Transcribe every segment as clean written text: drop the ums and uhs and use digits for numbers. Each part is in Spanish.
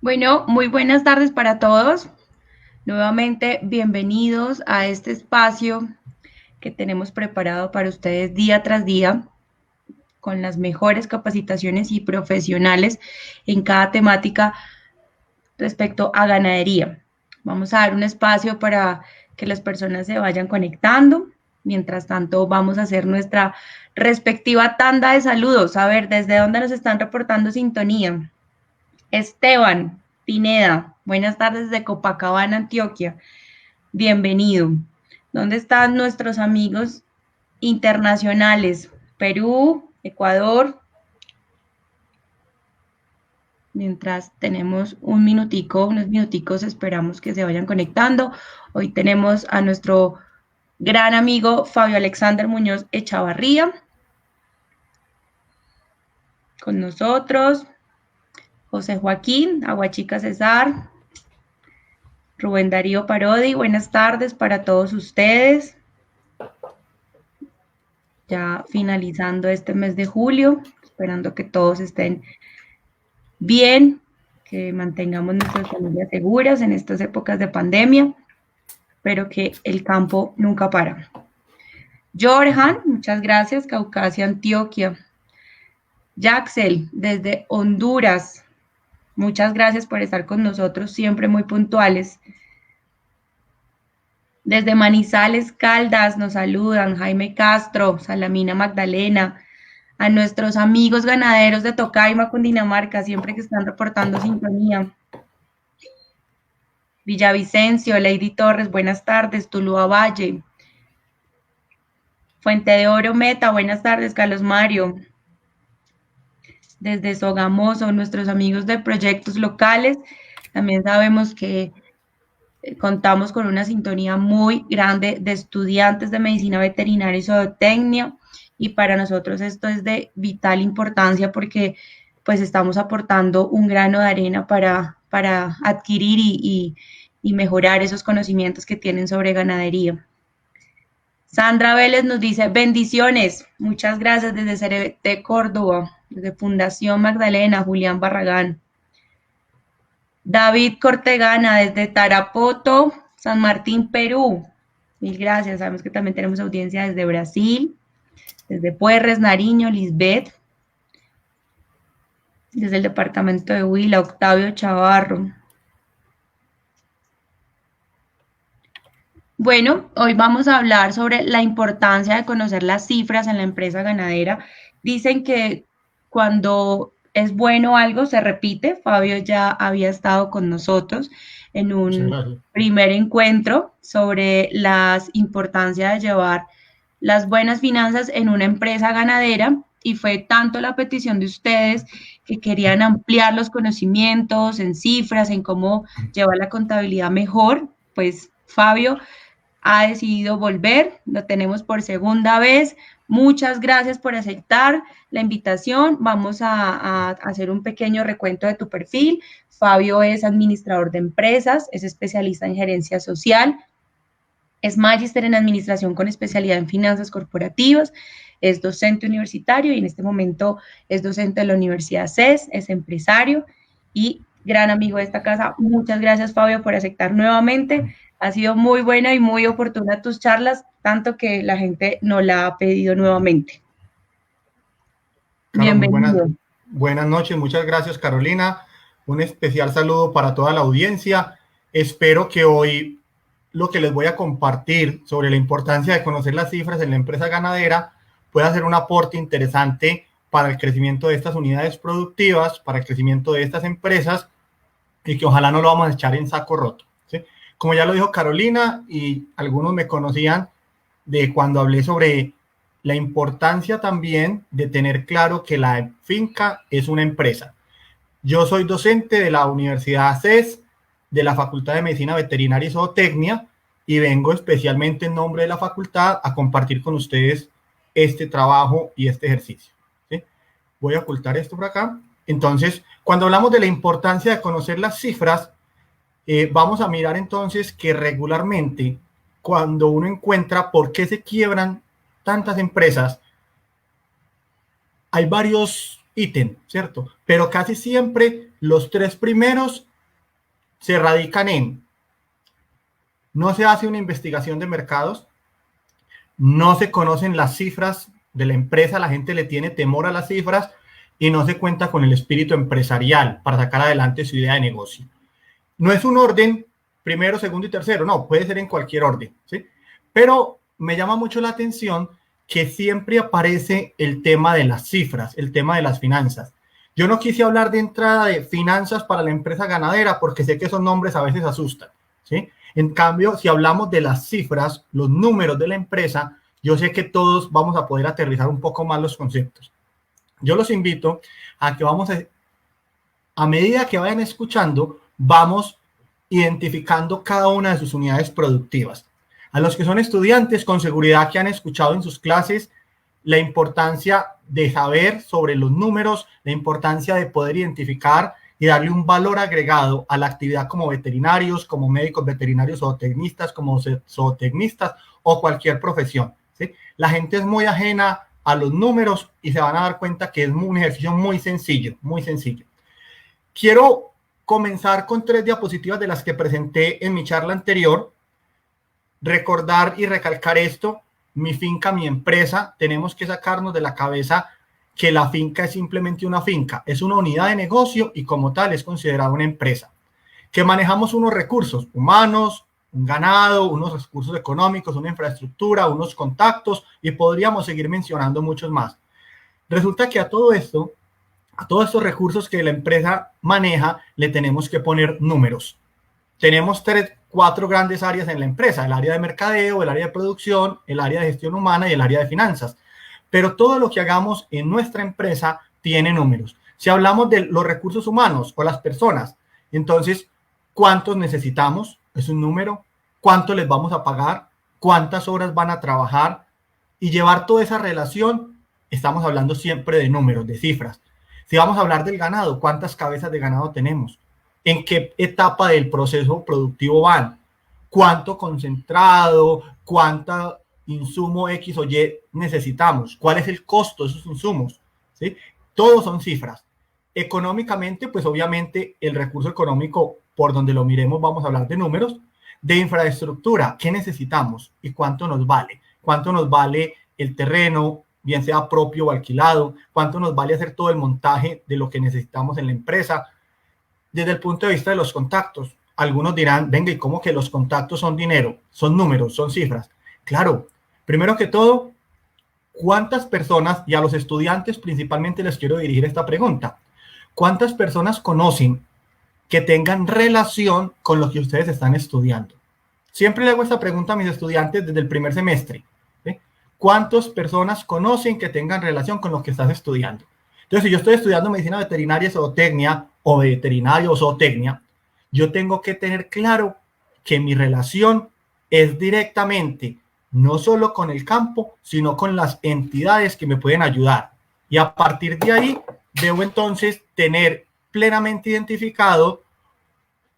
Bueno, muy buenas tardes para todos. Nuevamente, bienvenidos a este espacio que tenemos preparado para ustedes día tras día con las mejores capacitaciones y profesionales en cada temática respecto a ganadería. Vamos a dar un espacio para que las personas se vayan conectando. Mientras tanto, vamos a hacer nuestra respectiva tanda de saludos. A ver, ¿desde dónde nos están reportando sintonía? Esteban Pineda, buenas tardes de Copacabana, Antioquia. Bienvenido. ¿Dónde están nuestros amigos internacionales? Perú, Ecuador. Mientras tenemos un minutico, unos minuticos, esperamos que se vayan conectando. Hoy tenemos a nuestro gran amigo Fabio Alexander Muñoz Echavarría con nosotros. José Joaquín, Aguachica Cesar, Rubén Darío Parodi, buenas tardes para todos ustedes. Ya finalizando este mes de julio, esperando que todos estén bien, que mantengamos nuestras familias seguras en estas épocas de pandemia, pero que el campo nunca para. Jorjan, muchas gracias, Caucasia, Antioquia. Jaxel, desde Honduras, muchas gracias por estar con nosotros, siempre muy puntuales. Desde Manizales, Caldas, nos saludan Jaime Castro, Salamina Magdalena, a nuestros amigos ganaderos de Tocaima, Cundinamarca, siempre que están reportando sintonía. Villavicencio, Lady Torres, buenas tardes, Tuluá Valle. Fuente de Oro Meta, buenas tardes, Carlos Mario. Desde Sogamoso, nuestros amigos de proyectos locales, también sabemos que contamos con una sintonía muy grande de estudiantes de medicina veterinaria y zootecnia, y para nosotros esto es de vital importancia porque pues estamos aportando un grano de arena para adquirir y mejorar esos conocimientos que tienen sobre ganadería. Sandra Vélez nos dice bendiciones, muchas gracias desde CRT Córdoba, desde Fundación Magdalena, Julián Barragán. David Cortegana desde Tarapoto, San Martín, Perú. Mil gracias. Sabemos que también tenemos audiencia desde Brasil, desde Puerres, Nariño, Lisbeth, desde el departamento de Huila, Octavio Chavarro. Bueno, hoy vamos a hablar sobre la importancia de conocer las cifras en la empresa ganadera. Dicen que cuando es bueno algo se repite. Fabio ya había estado con nosotros en Muchas un gracias. primer encuentro sobre la importancia de llevar las buenas finanzas en una empresa ganadera y fue tanto la petición de ustedes que querían ampliar los conocimientos en cifras, en cómo llevar la contabilidad mejor, pues Fabio ha decidido volver, lo tenemos por segunda vez. Muchas gracias por aceptar la invitación. Vamos a hacer un pequeño recuento de tu perfil. Fabio es administrador de empresas, es especialista en gerencia social, es magíster en administración con especialidad en finanzas corporativas, es docente universitario y en este momento es docente de la Universidad CES, es empresario y gran amigo de esta casa. Muchas gracias, Fabio, por aceptar nuevamente. Ha sido muy buena y muy oportuna tus charlas, tanto que la gente nos la ha pedido nuevamente. Claro, muy buenas, Bienvenido. buenas noches. Muchas gracias, Carolina. Un especial saludo para toda la audiencia. Espero que hoy lo que les voy a compartir sobre la importancia de conocer las cifras en la empresa ganadera pueda ser un aporte interesante para el crecimiento de estas unidades productivas, para el crecimiento de estas empresas y que ojalá no lo vamos a echar en saco roto, ¿sí? Como ya lo dijo Carolina y algunos me conocían de cuando hablé sobre la importancia también de tener claro que la finca es una empresa. Yo soy docente de la Universidad CES, de la Facultad de Medicina Veterinaria y Zootecnia, y vengo especialmente en nombre de la facultad a compartir con ustedes este trabajo y este ejercicio, ¿sí? Voy a ocultar esto por acá. Entonces, cuando hablamos de la importancia de conocer las cifras, vamos a mirar entonces que regularmente cuando uno encuentra por qué se quiebran tantas empresas, hay varios ítems, ¿cierto? Pero casi siempre los tres primeros se radican en: no se hace una investigación de mercados, no se conocen las cifras de la empresa, la gente le tiene temor a las cifras y no se cuenta con el espíritu empresarial para sacar adelante su idea de negocio. No es un orden primero, segundo y tercero, no, puede ser en cualquier orden, ¿sí? Pero me llama mucho la atención que siempre aparece el tema de las cifras, el tema de las finanzas. Yo no quise hablar de entrada de finanzas para la empresa ganadera porque sé que esos nombres a veces asustan, ¿sí? En cambio, si hablamos de las cifras, los números de la empresa, yo sé que todos vamos a poder aterrizar un poco más los conceptos. Yo los invito a que a medida que vayan escuchando, vamos identificando cada una de sus unidades productivas. A los que son estudiantes, con seguridad que han escuchado en sus clases la importancia de saber sobre los números, la importancia de poder identificar y darle un valor agregado a la actividad como veterinarios, como médicos veterinarios, zootecnistas, como zootecnistas o cualquier profesión, ¿sí? La gente es muy ajena a los números y se van a dar cuenta que es un ejercicio muy sencillo, muy sencillo. Quiero comenzar con 3 diapositivas de las que presenté en mi charla anterior. Recordar y recalcar esto: mi finca, mi empresa. Tenemos que sacarnos de la cabeza que la finca es simplemente una finca, es una unidad de negocio y como tal es considerada una empresa. Que manejamos unos recursos humanos, un ganado, unos recursos económicos, una infraestructura, unos contactos y podríamos seguir mencionando muchos más. Resulta que a todo esto, a todos estos recursos que la empresa maneja, le tenemos que poner números. Tenemos 4 grandes áreas en la empresa: el área de mercadeo, el área de producción, el área de gestión humana y el área de finanzas. Pero todo lo que hagamos en nuestra empresa tiene números. Si hablamos de los recursos humanos o las personas, entonces, ¿cuántos necesitamos? Es un número. ¿Cuánto les vamos a pagar? ¿Cuántas horas van a trabajar? Y llevar toda esa relación, estamos hablando siempre de números, de cifras. Si vamos a hablar del ganado, ¿cuántas cabezas de ganado tenemos? ¿En qué etapa del proceso productivo van? ¿Cuánto concentrado? ¿Cuánto insumo X o Y necesitamos? ¿Cuál es el costo de esos insumos? ¿Sí? Todos son cifras. Económicamente, pues obviamente el recurso económico, por donde lo miremos, vamos a hablar de números. De infraestructura, ¿qué necesitamos y cuánto nos vale? ¿Cuánto nos vale el terreno, bien sea propio o alquilado? ¿Cuánto nos vale hacer todo el montaje de lo que necesitamos en la empresa? Desde el punto de vista de los contactos, algunos dirán: venga, ¿y cómo que los contactos son dinero? Son números, son cifras. Claro, primero que todo, ¿cuántas personas, y a los estudiantes principalmente les quiero dirigir esta pregunta, cuántas personas conocen que tengan relación con lo que ustedes están estudiando? Siempre le hago esta pregunta a mis estudiantes desde el primer semestre, ¿sí? ¿Cuántas personas conocen que tengan relación con lo que estás estudiando? Entonces, si yo estoy estudiando medicina veterinaria, zootecnia, o veterinario o zootecnia, yo tengo que tener claro que mi relación es directamente no solo con el campo, sino con las entidades que me pueden ayudar. Y a partir de ahí, debo entonces tener plenamente identificado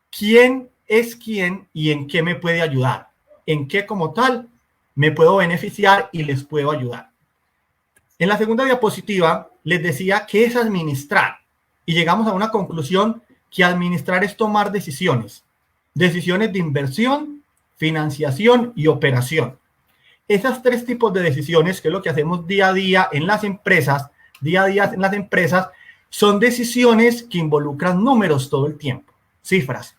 quién es quién y en qué me puede ayudar, en qué como tal me puedo beneficiar y les puedo ayudar. En la segunda diapositiva les decía qué es administrar y llegamos a una conclusión: que administrar es tomar decisiones de inversión, financiación y operación. Esas 3 tipos de decisiones, que es lo que hacemos día a día en las empresas, son decisiones que involucran números todo el tiempo, cifras.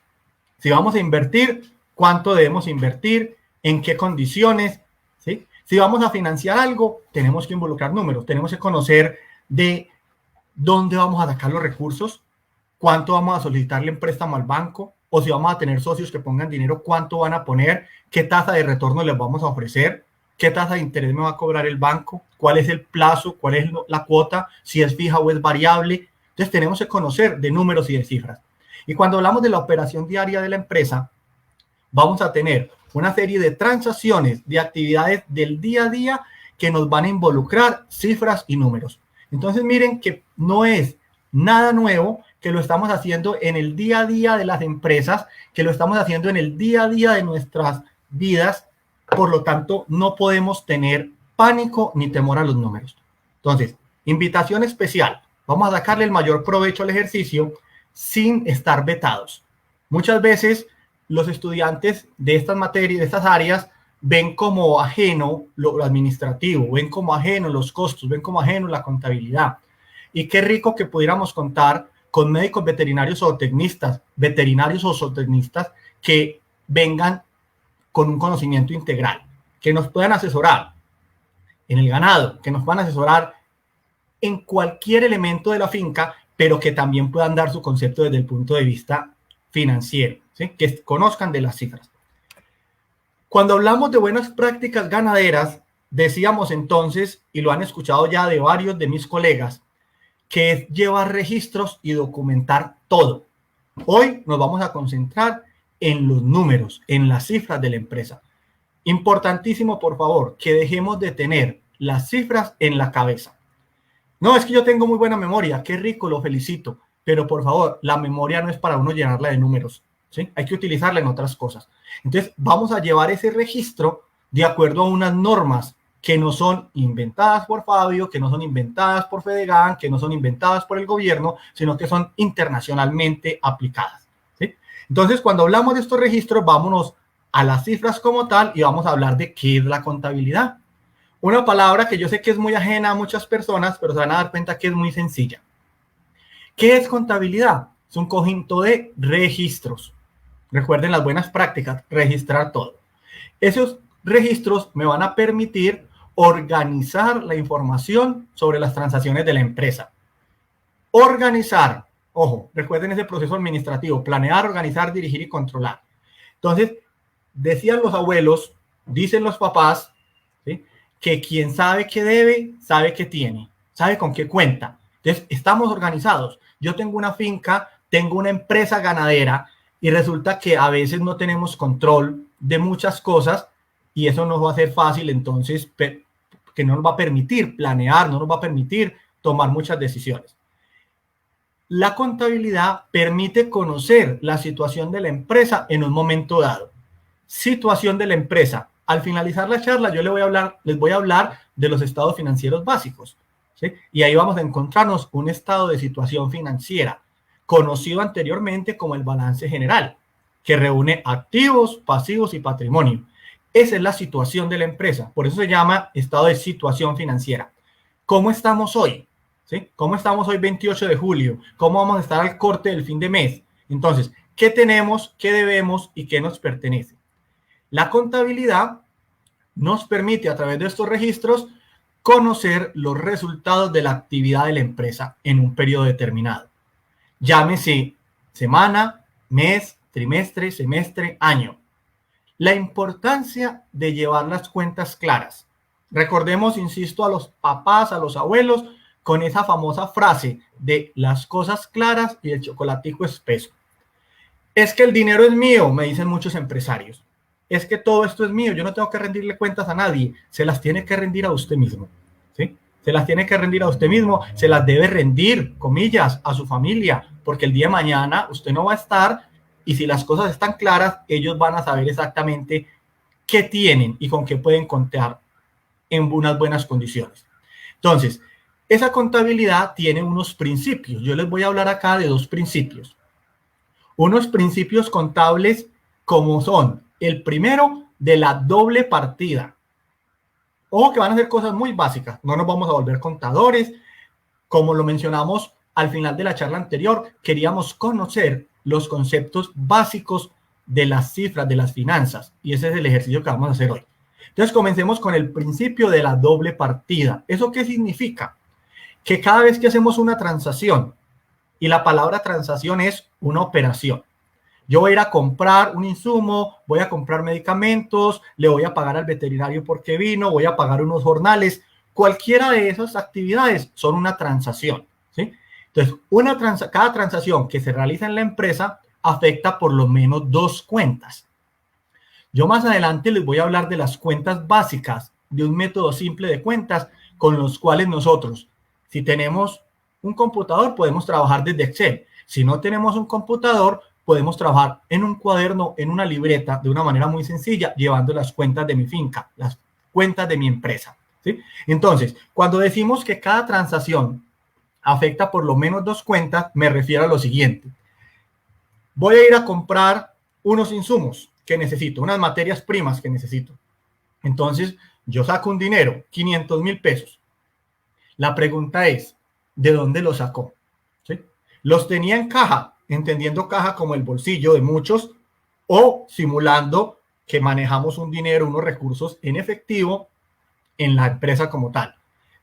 Si vamos a invertir, ¿cuánto debemos invertir? ¿En qué condiciones? ¿Sí? Si vamos a financiar algo, tenemos que involucrar números, tenemos que conocer de dónde vamos a sacar los recursos, cuánto vamos a solicitarle en préstamo al banco, o si vamos a tener socios que pongan dinero, cuánto van a poner, qué tasa de retorno les vamos a ofrecer, qué tasa de interés me va a cobrar el banco, cuál es el plazo, cuál es la cuota, si es fija o es variable. Entonces tenemos que conocer de números y de cifras. Y cuando hablamos de la operación diaria de la empresa, vamos a tener una serie de transacciones, de actividades del día a día que nos van a involucrar cifras y números. Entonces miren que no es nada nuevo, que lo estamos haciendo en el día a día de las empresas, que lo estamos haciendo en el día a día de nuestras vidas. Por lo tanto, no podemos tener pánico ni temor a los números. Entonces, invitación especial. Vamos a sacarle el mayor provecho al ejercicio sin estar vetados. Muchas veces los estudiantes de estas materias, de estas áreas, ven como ajeno lo administrativo, ven como ajeno los costos, ven como ajeno la contabilidad. Y qué rico que pudiéramos contar con médicos veterinarios o veterinarios o zootecnistas que vengan con un conocimiento integral, que nos puedan asesorar en el ganado, que nos puedan asesorar en cualquier elemento de la finca, pero que también puedan dar su concepto desde el punto de vista financiero, ¿sí? Que conozcan de las cifras. Cuando hablamos de buenas prácticas ganaderas, decíamos entonces, y lo han escuchado ya de varios de mis colegas, que es llevar registros y documentar todo. Hoy nos vamos a concentrar en los números, en las cifras de la empresa. Importantísimo, por favor, que dejemos de tener las cifras en la cabeza. No, es que yo tengo muy buena memoria, qué rico, lo felicito, pero por favor, la memoria no es para uno llenarla de números, ¿sí? Hay que utilizarla en otras cosas. Entonces, vamos a llevar ese registro de acuerdo a unas normas que no son inventadas por Fabio, que no son inventadas por Fedegan, que no son inventadas por el gobierno, sino que son internacionalmente aplicadas, ¿sí? Entonces, cuando hablamos de estos registros, vámonos a las cifras como tal y vamos a hablar de qué es la contabilidad. Una palabra que yo sé que es muy ajena a muchas personas, pero se van a dar cuenta que es muy sencilla. ¿Qué es contabilidad? Es un conjunto de registros. Recuerden las buenas prácticas, registrar todo. Esos registros me van a permitir organizar la información sobre las transacciones de la empresa. Organizar, ojo, recuerden ese proceso administrativo, planear, organizar, dirigir y controlar. Entonces, decían los abuelos, dicen los papás, ¿sí?, que quien sabe qué debe, sabe qué tiene, sabe con qué cuenta. Entonces, estamos organizados. Yo tengo una finca, tengo una empresa ganadera y resulta que a veces no tenemos control de muchas cosas y eso nos va a hacer fácil, entonces, que no nos va a permitir planear, no nos va a permitir tomar muchas decisiones. La contabilidad permite conocer la situación de la empresa en un momento dado. Situación de la empresa. Al finalizar la charla, yo les voy a hablar de los estados financieros básicos, ¿sí? Y ahí vamos a encontrarnos un estado de situación financiera, conocido anteriormente como el balance general, que reúne activos, pasivos y patrimonio. Esa es la situación de la empresa, por eso se llama estado de situación financiera. ¿Cómo estamos hoy? ¿Sí? ¿Cómo estamos hoy 28 de julio? ¿Cómo vamos a estar al corte del fin de mes? Entonces, ¿qué tenemos, qué debemos y qué nos pertenece? La contabilidad nos permite a través de estos registros conocer los resultados de la actividad de la empresa en un periodo determinado. Llámese semana, mes, trimestre, semestre, año. La importancia de llevar las cuentas claras. Recordemos, insisto, a los papás, a los abuelos, con esa famosa frase de las cosas claras y el chocolatico espeso. Es que el dinero es mío, me dicen muchos empresarios. Es que todo esto es mío, yo no tengo que rendirle cuentas a nadie, se las tiene que rendir a usted mismo, ¿sí? Se las tiene que rendir a usted mismo, se las debe rendir, comillas, a su familia, porque el día de mañana usted no va a estar y si las cosas están claras, ellos van a saber exactamente qué tienen y con qué pueden contar en unas buenas condiciones. Entonces, esa contabilidad tiene unos principios. Yo les voy a hablar acá de dos principios. Unos principios contables como son el primero de la doble partida. Ojo que van a ser cosas muy básicas. No nos vamos a volver contadores. Como lo mencionamos al final de la charla anterior, queríamos conocer los conceptos básicos de las cifras, de las finanzas. Y ese es el ejercicio que vamos a hacer hoy. Entonces, comencemos con el principio de la doble partida. ¿Eso qué significa? Que cada vez que hacemos una transacción, y la palabra transacción es una operación. Yo voy a ir a comprar un insumo, voy a comprar medicamentos, le voy a pagar al veterinario porque vino, voy a pagar unos jornales. Cualquiera de esas actividades son una transacción, ¿sí? Entonces, cada transacción que se realiza en la empresa afecta por lo menos dos cuentas. Yo más adelante les voy a hablar de las cuentas básicas, de un método simple de cuentas con los cuales nosotros, si tenemos un computador, podemos trabajar desde Excel. Si no tenemos un computador, podemos trabajar en un cuaderno, en una libreta, de una manera muy sencilla, llevando las cuentas de mi finca, las cuentas de mi empresa, ¿sí? Entonces, cuando decimos que cada transacción afecta por lo menos dos cuentas, me refiero a lo siguiente. voy a ir a comprar unos insumos que necesito, unas materias primas que necesito. Entonces, yo saco un dinero, 500,000 pesos. La pregunta es, ¿de dónde lo sacó? ¿Sí? Los tenía en caja, entendiendo caja como el bolsillo de muchos, o simulando que manejamos un dinero, unos recursos en efectivo en la empresa como tal.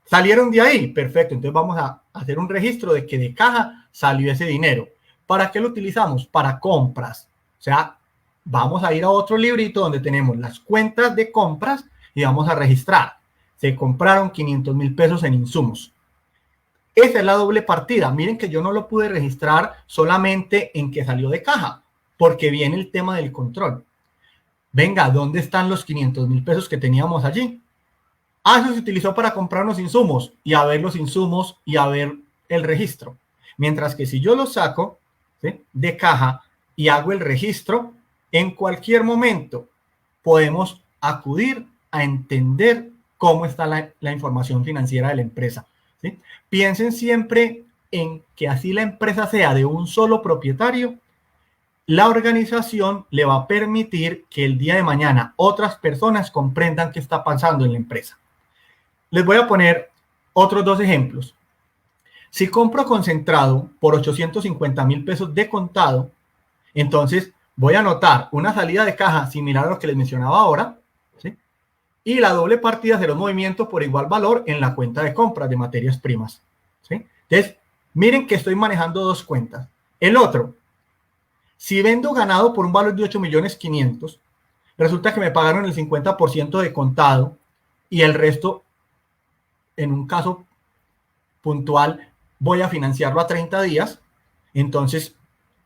Salieron de ahí, perfecto, entonces vamos a hacer un registro de que de caja salió ese dinero. ¿Para qué lo utilizamos? Para compras. O sea, vamos a ir a otro librito donde tenemos las cuentas de compras y vamos a registrar. Se compraron 500,000 pesos en insumos. Esa es la doble partida. Miren que yo no lo pude registrar solamente en que salió de caja, porque viene el tema del control. Venga, ¿dónde están los 500,000 pesos que teníamos allí? Ah, eso se utilizó para comprar unos insumos y a ver los insumos y a ver el registro. Mientras que si yo lo saco, ¿sí?, de caja y hago el registro, en cualquier momento podemos acudir a entender cómo está la información financiera de la empresa, ¿sí? Piensen siempre en que así la empresa sea de un solo propietario, la organización le va a permitir que el día de mañana otras personas comprendan qué está pasando en la empresa. Les voy a poner otros dos ejemplos. Si compro concentrado por 850,000 pesos de contado, entonces voy a anotar una salida de caja similar a lo que les mencionaba ahora, ¿sí?, y la doble partida de los movimientos por igual valor en la cuenta de compras de materias primas, ¿sí? Entonces, miren que estoy manejando dos cuentas. El otro, si vendo ganado por un valor de 8,500,000, resulta que me pagaron el 50% de contado y el resto, en un caso puntual, voy a financiarlo a 30 días. Entonces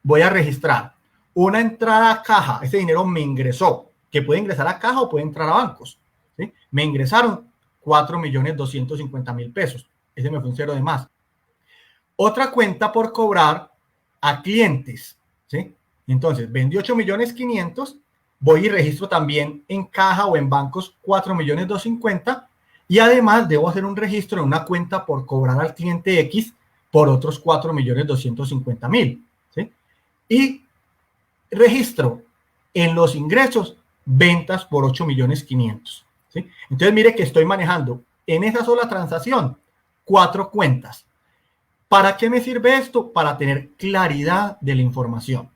voy a registrar una entrada a caja. Ese dinero me ingresó, que puede ingresar a caja o puede entrar a bancos, ¿sí? Me ingresaron 4,250,000 pesos. Ese me fue un cero de más. Otra cuenta por cobrar a clientes, ¿sí? Entonces vendí 8,500,000, voy y registro también en caja o en bancos 4,250,000 y además debo hacer un registro en una cuenta por cobrar al cliente X por otros 4,250,000, ¿sí? Y registro en los ingresos ventas por 8,500,000, ¿sí? Entonces mire que estoy manejando en esa sola transacción 4 cuentas. ¿Para qué me sirve esto? Para tener claridad de la información.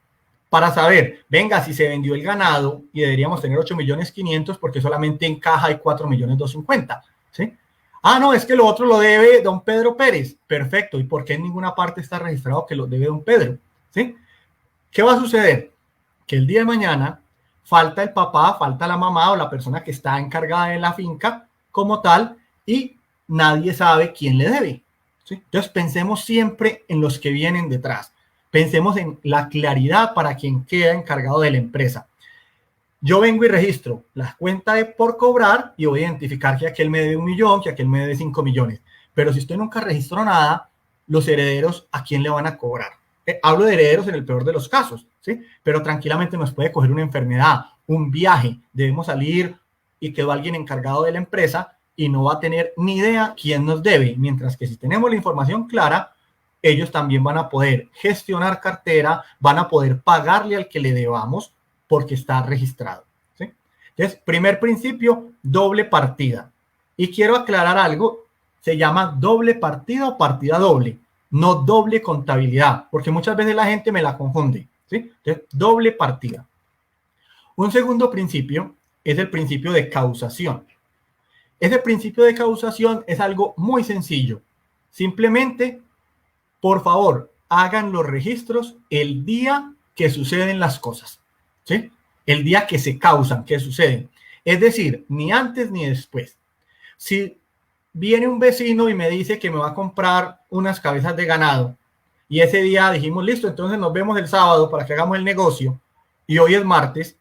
Para saber, venga, si se vendió el ganado y deberíamos tener 8,500,000 porque solamente en caja hay 4,250,000, ¿sí? Ah, no, es que lo otro lo debe don Pedro Pérez. Perfecto. ¿Y por qué en ninguna parte está registrado que lo debe don Pedro? ¿Sí? ¿Qué va a suceder? Que el día de mañana falta el papá, falta la mamá o la persona que está encargada de la finca como tal y nadie sabe quién le debe, ¿sí? Entonces pensemos siempre en los que vienen detrás. Pensemos en la claridad para quien queda encargado de la empresa. Yo vengo y registro la cuenta de por cobrar y voy a identificar que aquel me debe 1,000,000, que aquel me debe 5,000,000. Pero si usted nunca registró nada, los herederos, ¿a quién le van a cobrar? Hablo de herederos en el peor de los casos, ¿sí? Pero tranquilamente nos puede coger una enfermedad, un viaje, debemos salir y quedó alguien encargado de la empresa y no va a tener ni idea quién nos debe. Mientras que si tenemos la información clara, ellos también van a poder gestionar cartera, van a poder pagarle al que le debamos porque está registrado, ¿sí? Entonces, primer principio, doble partida. Y quiero aclarar algo, se llama doble partida o partida doble, no doble contabilidad, porque muchas veces la gente me la confunde, ¿sí? Entonces, doble partida. Un segundo principio es el principio de causación. Ese principio de causación es algo muy sencillo. Simplemente, por favor, hagan los registros el día que suceden las cosas, ¿sí? El día que se causan, que suceden. Es decir, ni antes ni después. Si viene un vecino y me dice que me va a comprar unas cabezas de ganado y ese día dijimos, listo, entonces nos vemos el sábado para que hagamos el negocio y hoy es martes,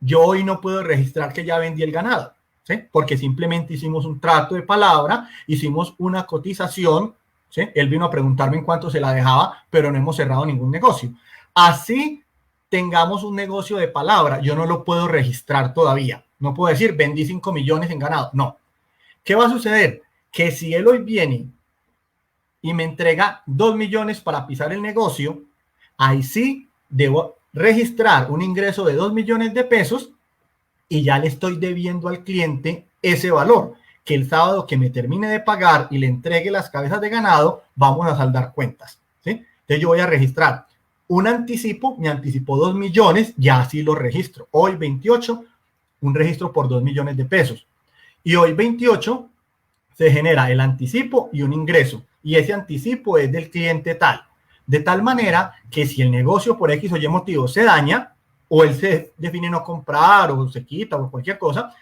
yo hoy no puedo registrar que ya vendí el ganado, ¿sí? Porque simplemente hicimos un trato de palabra, hicimos una cotización, ¿sí? Él vino a preguntarme en cuánto se la dejaba, pero no hemos cerrado ningún negocio. Así tengamos un negocio de palabra, yo no lo puedo registrar todavía. No puedo decir, vendí 5,000,000 en ganado. No. ¿Qué va a suceder? Que si él hoy viene y me entrega 2,000,000 para pisar el negocio, ahí sí debo registrar un ingreso de 2 millones de pesos y ya le estoy debiendo al cliente ese valor, que el sábado que me termine de pagar y le entregue las cabezas de ganado, vamos a saldar cuentas, ¿sí? Entonces yo voy a registrar un anticipo, me anticipó 2 millones, ya así lo registro. Hoy 28, un registro por 2 millones de pesos. Y hoy 28 se genera el anticipo y un ingreso. Y ese anticipo es del cliente tal. De tal manera que si el negocio por X o Y motivo se daña, o él se define no comprar, o se quita, o cualquier cosa,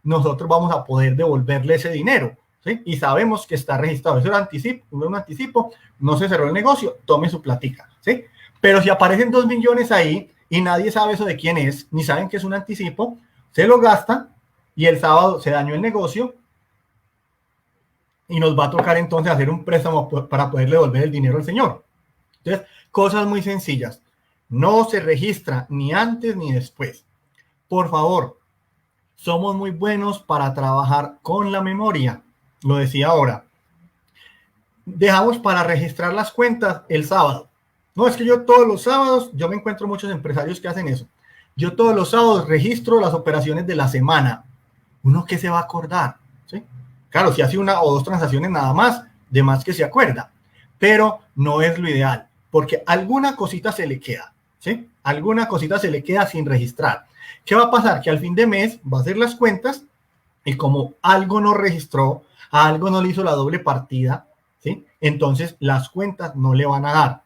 nosotros vamos a poder devolverle ese dinero, ¿sí? Y sabemos que está registrado. Eso era un anticipo, no se cerró el negocio, tome su platica, ¿sí? Pero si aparecen 2 millones ahí y nadie sabe eso de quién es, ni saben que es un anticipo, se lo gastan y el sábado se dañó el negocio y nos va a tocar entonces hacer un préstamo para poderle devolver el dinero al señor. Entonces, cosas muy sencillas. No se registra ni antes ni después. Por favor, somos muy buenos para trabajar con la memoria. Lo decía ahora. Dejamos para registrar las cuentas el sábado. No, es que yo todos los sábados, yo me encuentro muchos empresarios que hacen eso. Yo todos los sábados registro las operaciones de la semana. ¿Uno qué se va a acordar? ¿Sí? Claro, si hace una o dos transacciones nada más, de más que se acuerda. Pero no es lo ideal, porque alguna cosita se le queda, ¿sí? Alguna cosita se le queda sin registrar. ¿Qué va a pasar? Que al fin de mes va a hacer las cuentas y como algo no registró, a algo no le hizo la doble partida, ¿sí? Entonces las cuentas no le van a dar.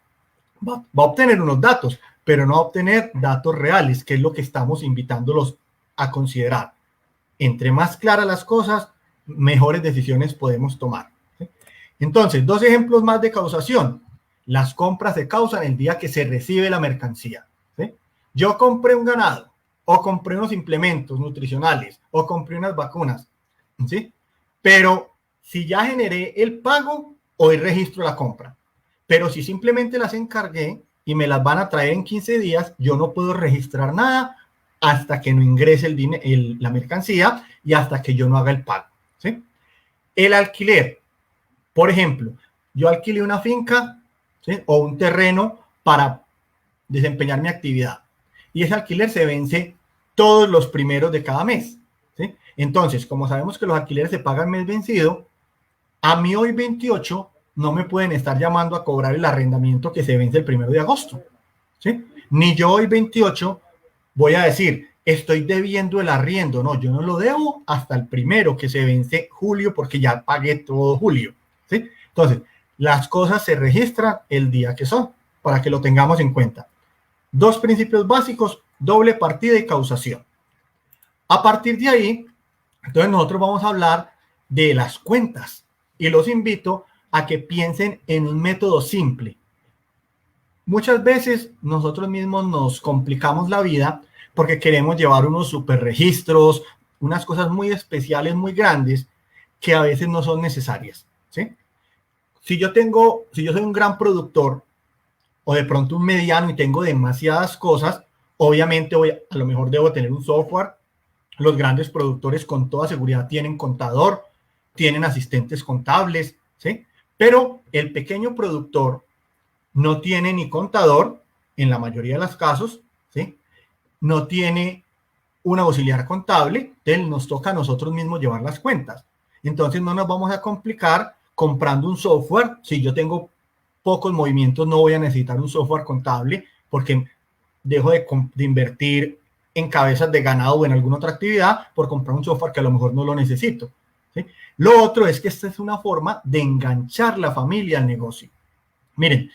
Va a obtener unos datos, pero no va a obtener datos reales, que es lo que estamos invitándolos a considerar. Entre más claras las cosas, mejores decisiones podemos tomar, ¿sí? Entonces, 2 ejemplos más de causación. Las compras se causan el día que se recibe la mercancía, ¿sí? Yo compré un ganado, o compré unos implementos nutricionales, o compré unas vacunas, ¿sí? Pero si ya generé el pago, hoy registro la compra. Pero si simplemente las encargué y me las van a traer en 15 días, yo no puedo registrar nada hasta que no ingrese la mercancía y hasta que yo no haga el pago, ¿sí? El alquiler. Por ejemplo, yo alquilé una finca, ¿sí? O un terreno para desempeñar mi actividad. Y ese alquiler se vence todos los primeros de cada mes, ¿sí? Entonces, como sabemos que los alquileres se pagan mes vencido, a mí hoy 28 no me pueden estar llamando a cobrar el arrendamiento que se vence el 1 de agosto, ¿sí? Ni yo hoy 28 voy a decir, estoy debiendo el arriendo. No, yo no lo debo hasta el 1 que se vence julio porque ya pagué todo julio, ¿sí? Entonces, las cosas se registran el día que son, para que lo tengamos en cuenta. 2 principios básicos, doble partida y causación. A partir de ahí, entonces nosotros vamos a hablar de las cuentas y los invito a que piensen en un método simple. Muchas veces nosotros mismos nos complicamos la vida porque queremos llevar unos super registros, unas cosas muy especiales, muy grandes, que a veces no son necesarias, ¿sí? Si yo soy un gran productor o de pronto un mediano y tengo demasiadas cosas, obviamente a lo mejor debo tener un software. Los grandes productores con toda seguridad tienen contador, tienen asistentes contables, ¿sí? Pero el pequeño productor no tiene ni contador, en la mayoría de los casos, ¿sí? No tiene un auxiliar contable, entonces nos toca a nosotros mismos llevar las cuentas. Entonces no nos vamos a complicar comprando un software. Si yo tengo pocos movimientos, no voy a necesitar un software contable porque dejo de invertir en cabezas de ganado o en alguna otra actividad por comprar un software que a lo mejor no lo necesito, ¿sí? Lo otro es que esta es una forma de enganchar la familia al negocio. Miren,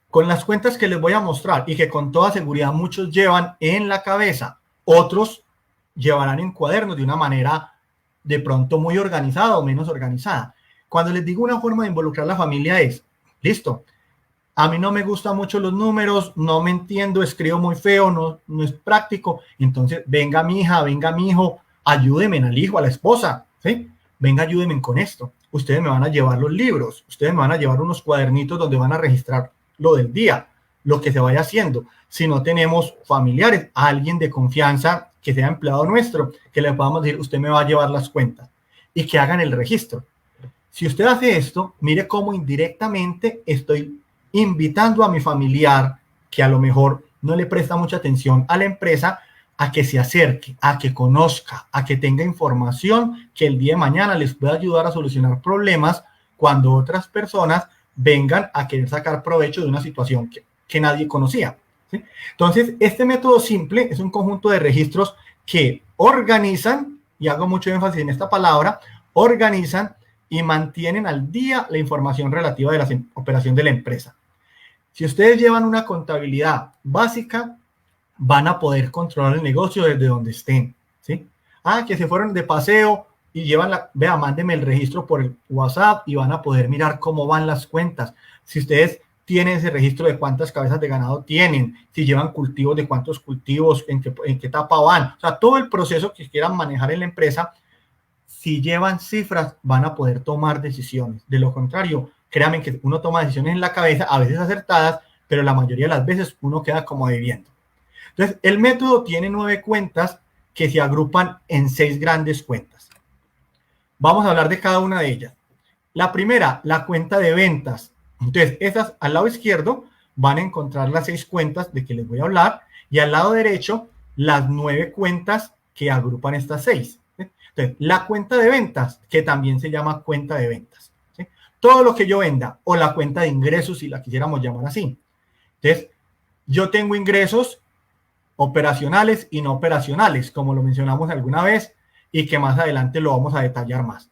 con las cuentas que les voy a mostrar y que con toda seguridad muchos llevan en la cabeza, otros llevarán en cuadernos de una manera de pronto muy organizada o menos organizada. Cuando les digo una forma de involucrar a la familia es, listo, a mí no me gustan mucho los números, no me entiendo, escribo muy feo, no es práctico. Entonces, venga mi hija, venga mi hijo, ayúdenme al hijo, a la esposa, ¿sí? Venga, ayúdenme con esto. Ustedes me van a llevar los libros, ustedes me van a llevar unos cuadernitos donde van a registrar lo del día, lo que se vaya haciendo. Si no tenemos familiares, alguien de confianza que sea empleado nuestro, que le podamos decir, usted me va a llevar las cuentas y que hagan el registro. Si usted hace esto, mire cómo indirectamente estoy invitando a mi familiar que a lo mejor no le presta mucha atención a la empresa, a que se acerque, a que conozca, a que tenga información que el día de mañana les pueda ayudar a solucionar problemas cuando otras personas vengan a querer sacar provecho de una situación que nadie conocía, ¿sí? Entonces, este método simple es un conjunto de registros que organizan, y hago mucho énfasis en esta palabra, organizan y mantienen al día la información relativa de la operación de la empresa. Si ustedes llevan una contabilidad básica, van a poder controlar el negocio desde donde estén, ¿sí? Que se fueron de paseo y llevan vea, mándeme el registro por el WhatsApp y van a poder mirar cómo van las cuentas. Si ustedes tienen ese registro de cuántas cabezas de ganado tienen, si llevan cultivos, de cuántos cultivos, en qué etapa van, o sea, todo el proceso que quieran manejar en la empresa, si llevan cifras, van a poder tomar decisiones. De lo contrario, créanme que uno toma decisiones en la cabeza, a veces acertadas, pero la mayoría de las veces uno queda como debiendo. Entonces, el método tiene 9 cuentas que se agrupan en 6 grandes cuentas. Vamos a hablar de cada una de ellas. La primera, la cuenta de ventas. Entonces, esas al lado izquierdo van a encontrar las 6 cuentas de que les voy a hablar y al lado derecho las 9 cuentas que agrupan estas 6. Entonces, la cuenta de ventas, que también se llama cuenta de ventas, ¿sí? Todo lo que yo venda, o la cuenta de ingresos, si la quisiéramos llamar así. Entonces, yo tengo ingresos operacionales y no operacionales, como lo mencionamos alguna vez y que más adelante lo vamos a detallar más.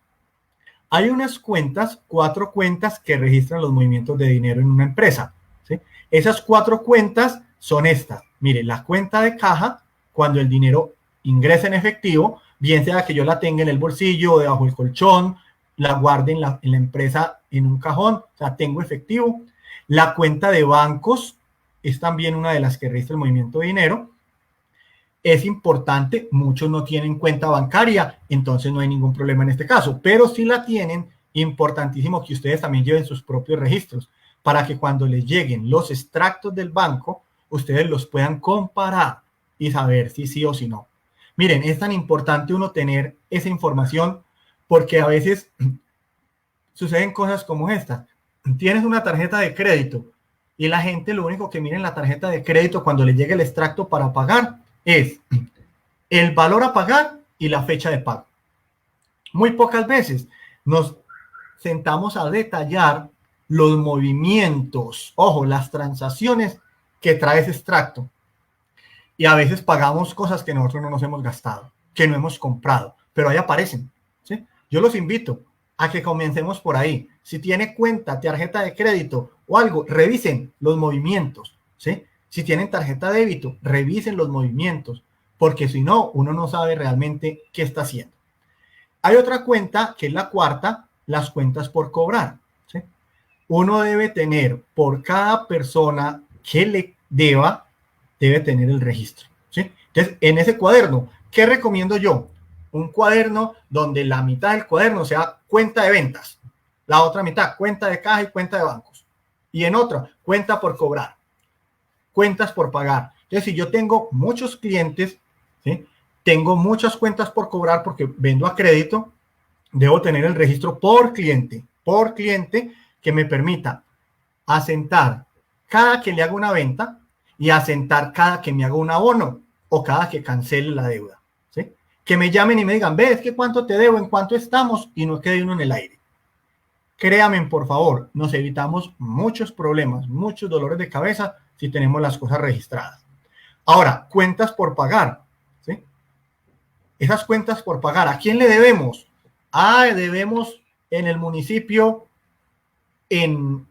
Hay unas cuentas, 4 cuentas que registran los movimientos de dinero en una empresa, ¿sí? Esas 4 cuentas son estas. Mire, la cuenta de caja, cuando el dinero ingresa en efectivo, bien sea que yo la tenga en el bolsillo o debajo del colchón, la guarde en la empresa en un cajón, o sea, tengo efectivo. La cuenta de bancos es también una de las que registra el movimiento de dinero. Es importante, muchos no tienen cuenta bancaria, entonces no hay ningún problema en este caso, pero si la tienen, importantísimo que ustedes también lleven sus propios registros para que cuando les lleguen los extractos del banco, ustedes los puedan comparar y saber si sí o si no. Miren, es tan importante uno tener esa información porque a veces suceden cosas como esta. Tienes una tarjeta de crédito y la gente lo único que mira en la tarjeta de crédito cuando le llegue el extracto para pagar es el valor a pagar y la fecha de pago. Muy pocas veces nos sentamos a detallar los movimientos, ojo, las transacciones que trae ese extracto. Y a veces pagamos cosas que nosotros no nos hemos gastado, que no hemos comprado, pero ahí aparecen, ¿sí? Yo los invito a que comencemos por ahí. Si tiene cuenta, tarjeta de crédito o algo, revisen los movimientos, ¿sí? Si tienen tarjeta de débito, revisen los movimientos, porque si no, uno no sabe realmente qué está haciendo. Hay otra cuenta, que es la cuarta, las cuentas por cobrar, ¿sí? Uno debe tener por cada persona que le deba, debe tener el registro, ¿sí? Entonces, en ese cuaderno, ¿qué recomiendo yo? Un cuaderno donde la mitad del cuaderno sea cuenta de ventas, la otra mitad cuenta de caja y cuenta de bancos, y en otra cuenta por cobrar, cuentas por pagar. Entonces, si yo tengo muchos clientes, ¿sí? Tengo muchas cuentas por cobrar porque vendo a crédito, debo tener el registro por cliente que me permita asentar cada que le haga una venta y asentar cada que me haga un abono o cada que cancele la deuda, ¿sí? Que me llamen y me digan, ve, es que cuánto te debo, en cuánto estamos, y no quede uno en el aire. Créanme, por favor, nos evitamos muchos problemas, muchos dolores de cabeza si tenemos las cosas registradas. Ahora, cuentas por pagar, ¿sí? Esas cuentas por pagar, ¿a quién le debemos? Debemos en el municipio, en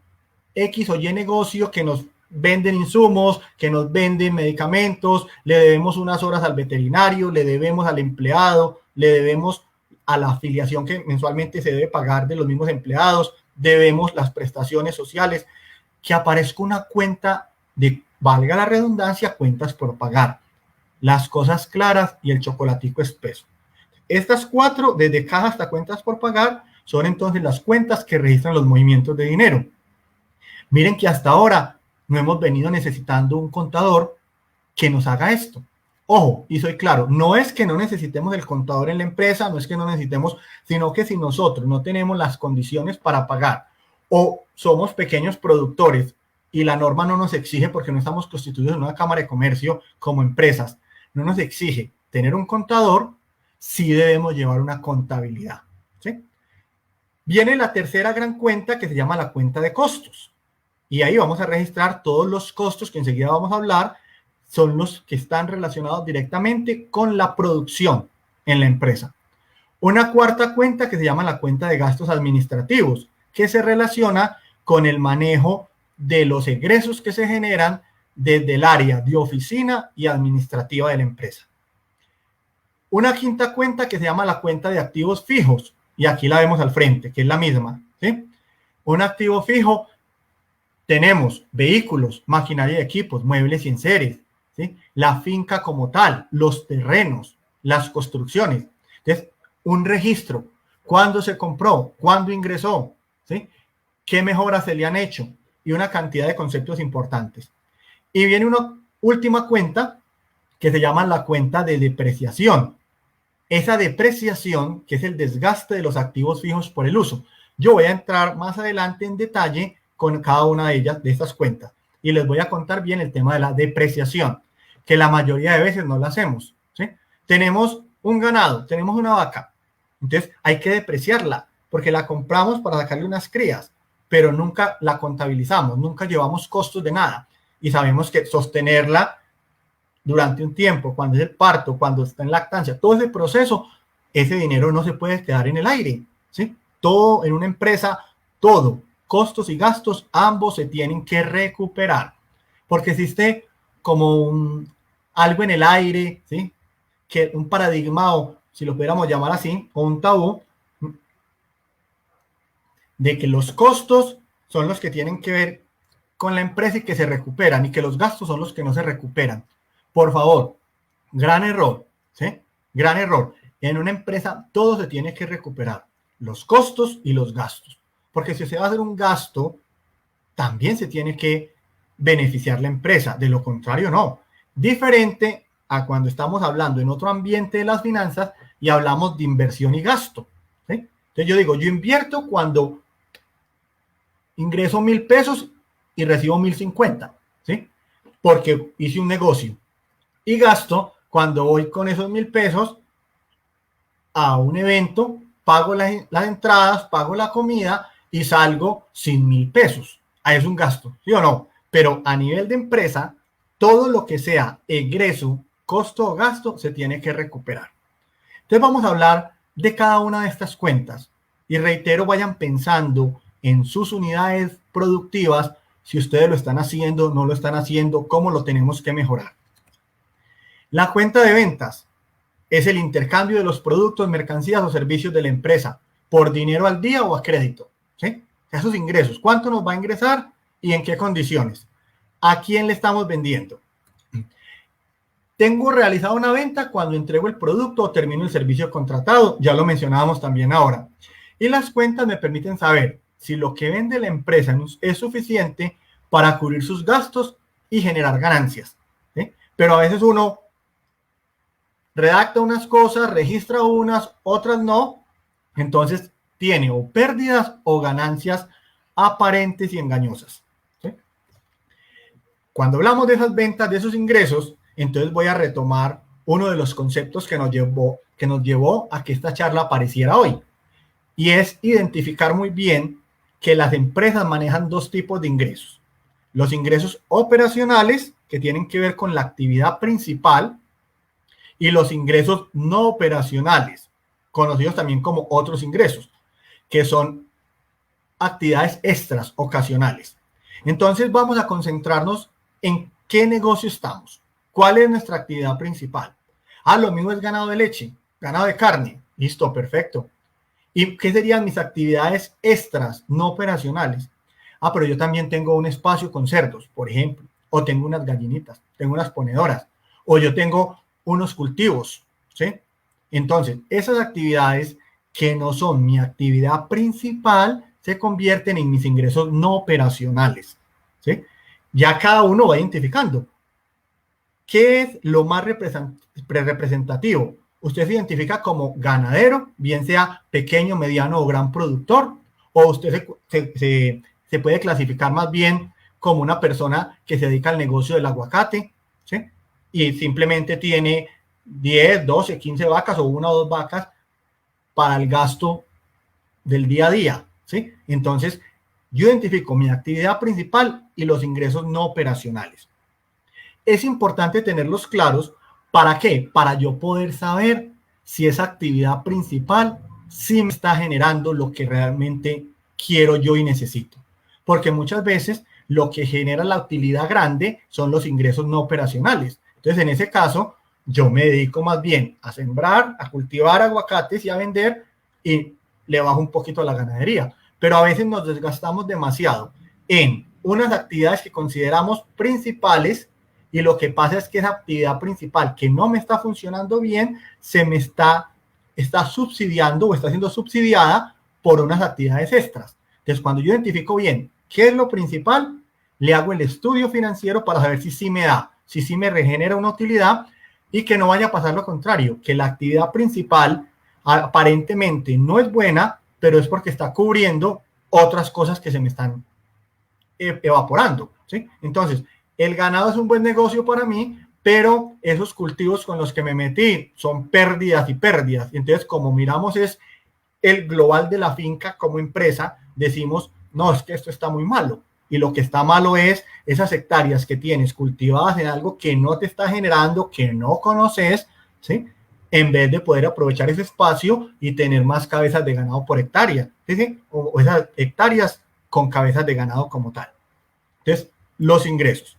X o Y negocio que nos venden insumos, que nos venden medicamentos, le debemos unas horas al veterinario, le debemos al empleado, le debemos a la afiliación que mensualmente se debe pagar de los mismos empleados, debemos las prestaciones sociales, que aparezca una cuenta de, valga la redundancia, cuentas por pagar, las cosas claras y el chocolatico espeso. Estas 4, desde caja hasta cuentas por pagar, son entonces las cuentas que registran los movimientos de dinero. Miren que hasta ahora no hemos venido necesitando un contador que nos haga esto. Ojo, y soy claro, no es que no necesitemos el contador en la empresa, no es que no necesitemos, sino que si nosotros no tenemos las condiciones para pagar o somos pequeños productores y la norma no nos exige, porque no estamos constituidos en una cámara de comercio como empresas, no nos exige tener un contador, sí debemos llevar una contabilidad, ¿sí? Viene la tercera gran cuenta, que se llama la cuenta de costos. Y ahí vamos a registrar todos los costos que enseguida vamos a hablar, son los que están relacionados directamente con la producción en la empresa. Una cuarta cuenta que se llama la cuenta de gastos administrativos, que se relaciona con el manejo de los egresos que se generan desde el área de oficina y administrativa de la empresa. Una quinta cuenta que se llama la cuenta de activos fijos, y aquí la vemos al frente, que es la misma, ¿sí? Un activo fijo, tenemos vehículos, maquinaria y equipos, muebles y enseres, ¿sí? La finca como tal, los terrenos, las construcciones. Entonces, un registro, cuándo se compró, cuándo ingresó, ¿sí? Qué mejoras se le han hecho y una cantidad de conceptos importantes. Y viene una última cuenta que se llama la cuenta de depreciación. Esa depreciación, que es el desgaste de los activos fijos por el uso. Yo voy a entrar más adelante en detalle con cada una de ellas, de estas cuentas, y les voy a contar bien el tema de la depreciación, que la mayoría de veces no la hacemos, ¿sí? Tenemos un ganado, tenemos una vaca, entonces hay que depreciarla, porque la compramos para sacarle unas crías, pero nunca la contabilizamos, nunca llevamos costos de nada, y sabemos que sostenerla durante un tiempo, cuando es el parto, cuando está en lactancia, todo ese proceso, ese dinero no se puede quedar en el aire, ¿sí? Todo en una empresa, todo, costos y gastos, ambos se tienen que recuperar, porque existe como algo en el aire, ¿sí? Que un paradigma, o si lo pudiéramos llamar así, o un tabú, de que los costos son los que tienen que ver con la empresa y que se recuperan, y que los gastos son los que no se recuperan. Por favor, gran error, ¿sí? Gran error. En una empresa todo se tiene que recuperar, los costos y los gastos, porque si se va a hacer un gasto, también se tiene que beneficiar la empresa, de lo contrario no. Diferente a cuando estamos hablando en otro ambiente de las finanzas y hablamos de inversión y gasto, ¿sí? Entonces yo digo, yo invierto cuando ingreso 1,000 pesos y recibo 1,050, ¿sí? Porque hice un negocio. Y gasto cuando voy con esos 1,000 pesos a un evento, pago las entradas, pago la comida y salgo sin 1,000 pesos. Ahí es un gasto, ¿sí o no? Pero a nivel de empresa, todo lo que sea egreso, costo o gasto se tiene que recuperar. Entonces vamos a hablar de cada una de estas cuentas. Y reitero, vayan pensando en sus unidades productivas, si ustedes lo están haciendo, no lo están haciendo, cómo lo tenemos que mejorar. La cuenta de ventas es el intercambio de los productos, mercancías o servicios de la empresa por dinero al día o a crédito, ¿sí? Esos ingresos, ¿cuánto nos va a ingresar y en qué condiciones? ¿A quién le estamos vendiendo? Tengo realizado una venta cuando entrego el producto o termino el servicio contratado, ya lo mencionábamos también ahora. Y las cuentas me permiten saber si lo que vende la empresa es suficiente para cubrir sus gastos y generar ganancias, ¿sí? Pero a veces uno redacta unas cosas, registra unas, otras no, entonces tiene o pérdidas o ganancias aparentes y engañosas, ¿sí? Cuando hablamos de esas ventas, de esos ingresos, entonces voy a retomar uno de los conceptos que nos llevó a que esta charla apareciera hoy, y es identificar muy bien que las empresas manejan dos tipos de ingresos. Los ingresos operacionales, que tienen que ver con la actividad principal, y los ingresos no operacionales, conocidos también como otros ingresos, que son actividades extras ocasionales. Entonces vamos a concentrarnos en qué negocio estamos, cuál es nuestra actividad principal. Lo mismo es ganado de leche, ganado de carne, listo, perfecto. ¿Y qué serían mis actividades extras no operacionales? Pero yo también tengo un espacio con cerdos, por ejemplo, o tengo unas gallinitas, tengo unas ponedoras, o yo tengo unos cultivos, ¿sí? Entonces, esas actividades que no son mi actividad principal se convierten en mis ingresos no operacionales, ¿sí? Ya cada uno va identificando qué es lo más representativo. Usted se identifica como ganadero, bien sea pequeño, mediano o gran productor, o usted se puede clasificar más bien como una persona que se dedica al negocio del aguacate, ¿sí? Y simplemente tiene 10, 12, 15 vacas o 1 o 2 vacas para el gasto del día a día, ¿sí? Entonces, yo identifico mi actividad principal y los ingresos no operacionales. Es importante tenerlos claros. ¿Para qué? Para yo poder saber si esa actividad principal sí me está generando lo que realmente quiero yo y necesito. Porque muchas veces lo que genera la utilidad grande son los ingresos no operacionales. Entonces, en ese caso, yo me dedico más bien a sembrar, a cultivar aguacates y a vender, y le bajo un poquito a la ganadería. Pero a veces nos desgastamos demasiado en unas actividades que consideramos principales, y lo que pasa es que esa actividad principal que no me está funcionando bien, se me está subsidiando o está siendo subsidiada por unas actividades extras. Entonces, cuando yo identifico bien qué es lo principal, le hago el estudio financiero para saber si sí me da, si sí me regenera una utilidad, y que no vaya a pasar lo contrario, que la actividad principal aparentemente no es buena, pero es porque está cubriendo otras cosas que se me están evaporando, ¿sí? Entonces, el ganado es un buen negocio para mí, pero esos cultivos con los que me metí son pérdidas y pérdidas. Y entonces, como miramos es el global de la finca como empresa, decimos, no, es que esto está muy malo. Y lo que está malo es esas hectáreas que tienes cultivadas en algo que no te está generando, que no conoces, ¿sí? En vez de poder aprovechar ese espacio y tener más cabezas de ganado por hectárea, ¿sí? O esas hectáreas con cabezas de ganado como tal. Entonces, los ingresos.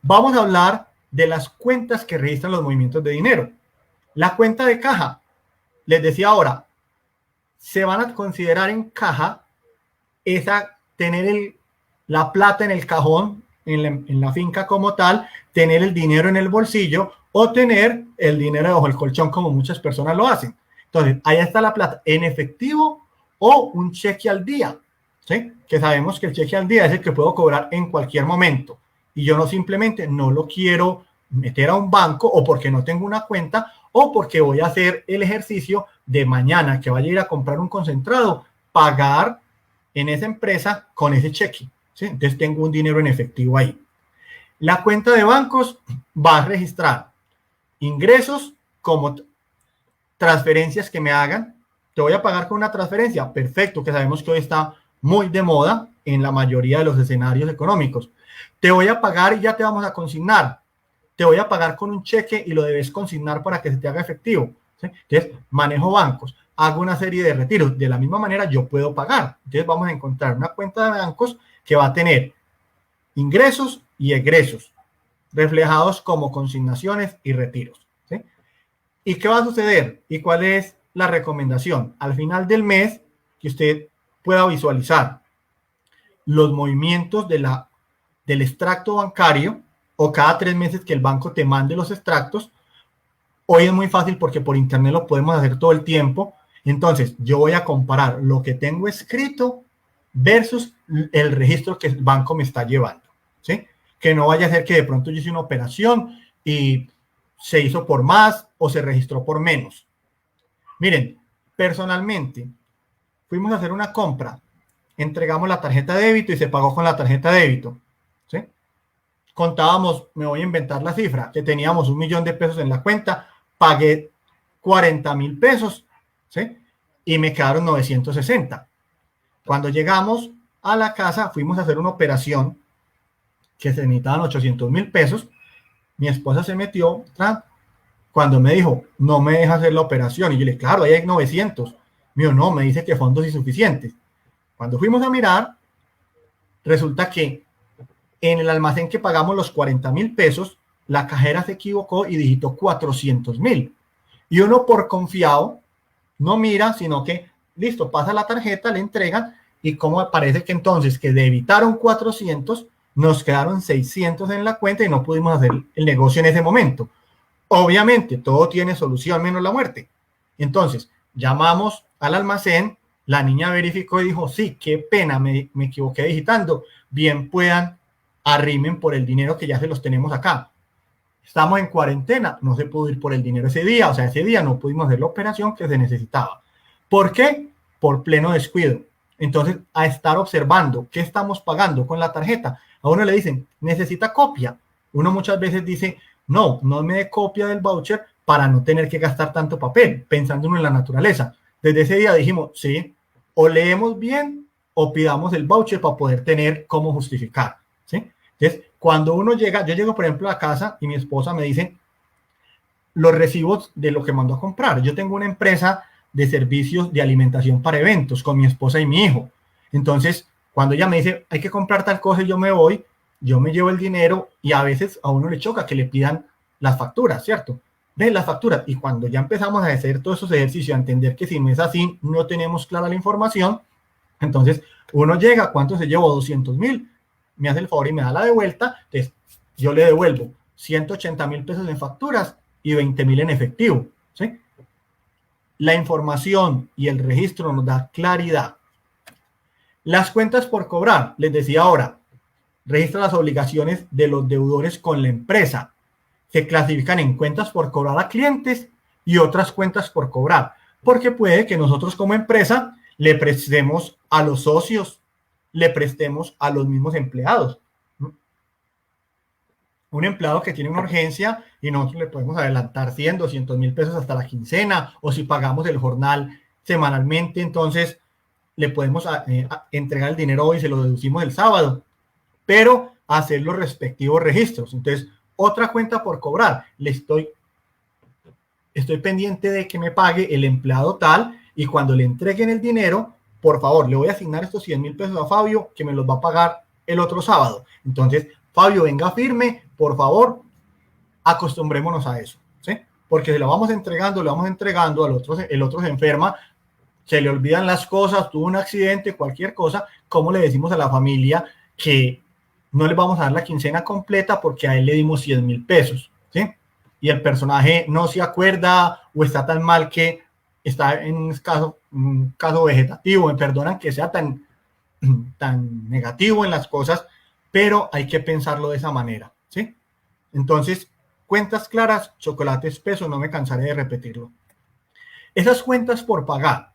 Vamos a hablar de las cuentas que registran los movimientos de dinero. La cuenta de caja, les decía ahora, se van a considerar en caja tener la plata en el cajón, en la finca como tal, tener el dinero en el bolsillo o tener el dinero bajo el colchón como muchas personas lo hacen. Entonces, ahí está la plata en efectivo o un cheque al día, ¿sí? Que sabemos que el cheque al día es el que puedo cobrar en cualquier momento y yo no simplemente no lo quiero meter a un banco o porque no tengo una cuenta o porque voy a hacer el ejercicio de mañana que vaya a ir a comprar un concentrado, pagar en esa empresa con ese cheque, ¿sí? Entonces tengo un dinero en efectivo ahí. La cuenta de bancos va a registrar ingresos como transferencias que me hagan. Te voy a pagar con una transferencia, perfecto, que sabemos que hoy está muy de moda en la mayoría de los escenarios económicos. Te voy a pagar y ya te vamos a consignar. Te voy a pagar con un cheque y lo debes consignar para que se te haga efectivo, ¿sí? Entonces, manejo bancos, hago una serie de retiros. De la misma manera, yo puedo pagar. Entonces, vamos a encontrar una cuenta de bancos que va a tener ingresos y egresos reflejados como consignaciones y retiros, ¿sí? ¿Y qué va a suceder? ¿Y cuál es la recomendación? Al final del mes, que usted pueda visualizar los movimientos del extracto bancario, o cada 3 meses que el banco te mande los extractos. Hoy es muy fácil porque por internet lo podemos hacer todo el tiempo. Entonces, yo voy a comparar lo que tengo escrito versus el registro que el banco me está llevando, ¿sí? Que no vaya a ser que de pronto yo hice una operación y se hizo por más o se registró por menos. Miren, personalmente, fuimos a hacer una compra, entregamos la tarjeta de débito y se pagó con la tarjeta de débito, ¿sí? Contábamos, me voy a inventar la cifra, que teníamos 1.000.000 de pesos en la cuenta, pagué 40.000 pesos, ¿sí? Y me quedaron 960. Cuando llegamos a la casa, fuimos a hacer una operación que se necesitaban 800.000 pesos. Mi esposa se metió, cuando me dijo, no me deja hacer la operación, y yo le dije, claro, ahí hay 900. Mío, no, me dice que fondos insuficientes. Cuando fuimos a mirar, resulta que en el almacén que pagamos los 40.000 pesos, la cajera se equivocó y digitó 400.000. Y uno por confiado no mira, sino que, listo, pasa la tarjeta, le entregan, y como parece que entonces que debitaron 400, nos quedaron 600 en la cuenta y no pudimos hacer el negocio en ese momento. Obviamente, todo tiene solución menos la muerte. Entonces, llamamos al almacén, la niña verificó y dijo, sí, qué pena, me equivoqué digitando, bien puedan arrimen por el dinero que ya se los tenemos acá. Estamos en cuarentena, no se pudo ir por el dinero ese día, o sea, ese día no pudimos hacer la operación que se necesitaba. ¿Por qué? Por pleno descuido. Entonces, a estar observando qué estamos pagando con la tarjeta, A uno le dicen, necesita copia. Uno muchas veces dice, no, no me dé copia del voucher para no tener que gastar tanto papel, pensando en la naturaleza. Desde ese día dijimos, sí, o leemos bien o pidamos el voucher para poder tener cómo justificar, ¿sí? Entonces, cuando uno llega, yo llego, por ejemplo, a casa y mi esposa me dice los recibos de lo que mandó a comprar. Yo tengo una empresa de servicios de alimentación para eventos con mi esposa y mi hijo. Entonces, cuando ella me dice, hay que comprar tal cosa y yo me voy, yo me llevo el dinero y a veces a uno le choca que le pidan las facturas, ¿cierto? Ven las facturas. Y cuando ya empezamos a hacer todos esos ejercicios, a entender que si no es así, no tenemos clara la información, entonces uno llega, ¿cuánto se llevó? 200,000, me hace el favor y me da la devuelta, entonces yo le devuelvo 180,000 pesos en facturas y 20,000 en efectivo, ¿sí? La información y el registro nos da claridad. Las cuentas por cobrar, les decía ahora, registra las obligaciones de los deudores con la empresa. Se clasifican en cuentas por cobrar a clientes y otras cuentas por cobrar, porque puede que nosotros como empresa le prestemos a los socios, le prestemos a los mismos empleados. Un empleado que tiene una urgencia y nosotros le podemos adelantar 100, 200,000 pesos hasta la quincena, o si pagamos el jornal semanalmente, entonces le podemos entregar el dinero hoy y se lo deducimos el sábado, pero hacer los respectivos registros. Entonces, otra cuenta por cobrar, estoy pendiente de que me pague el empleado tal, y cuando le entreguen el dinero, por favor, le voy a asignar estos 100,000 pesos a Fabio, que me los va a pagar el otro sábado. Entonces, Fabio, venga firme, por favor, acostumbrémonos a eso, ¿sí? Porque si lo vamos entregando al otro, el otro se enferma, se le olvidan las cosas, tuvo un accidente, cualquier cosa, ¿cómo le decimos a la familia que no le vamos a dar la quincena completa porque a él le dimos 100,000 pesos, ¿sí? Y el personaje no se acuerda o está tan mal que está en un caso vegetativo, me perdonan que sea tan negativo en las cosas, pero hay que pensarlo de esa manera, ¿sí? Entonces, cuentas claras, chocolate espeso, no me cansaré de repetirlo. Esas cuentas por pagar,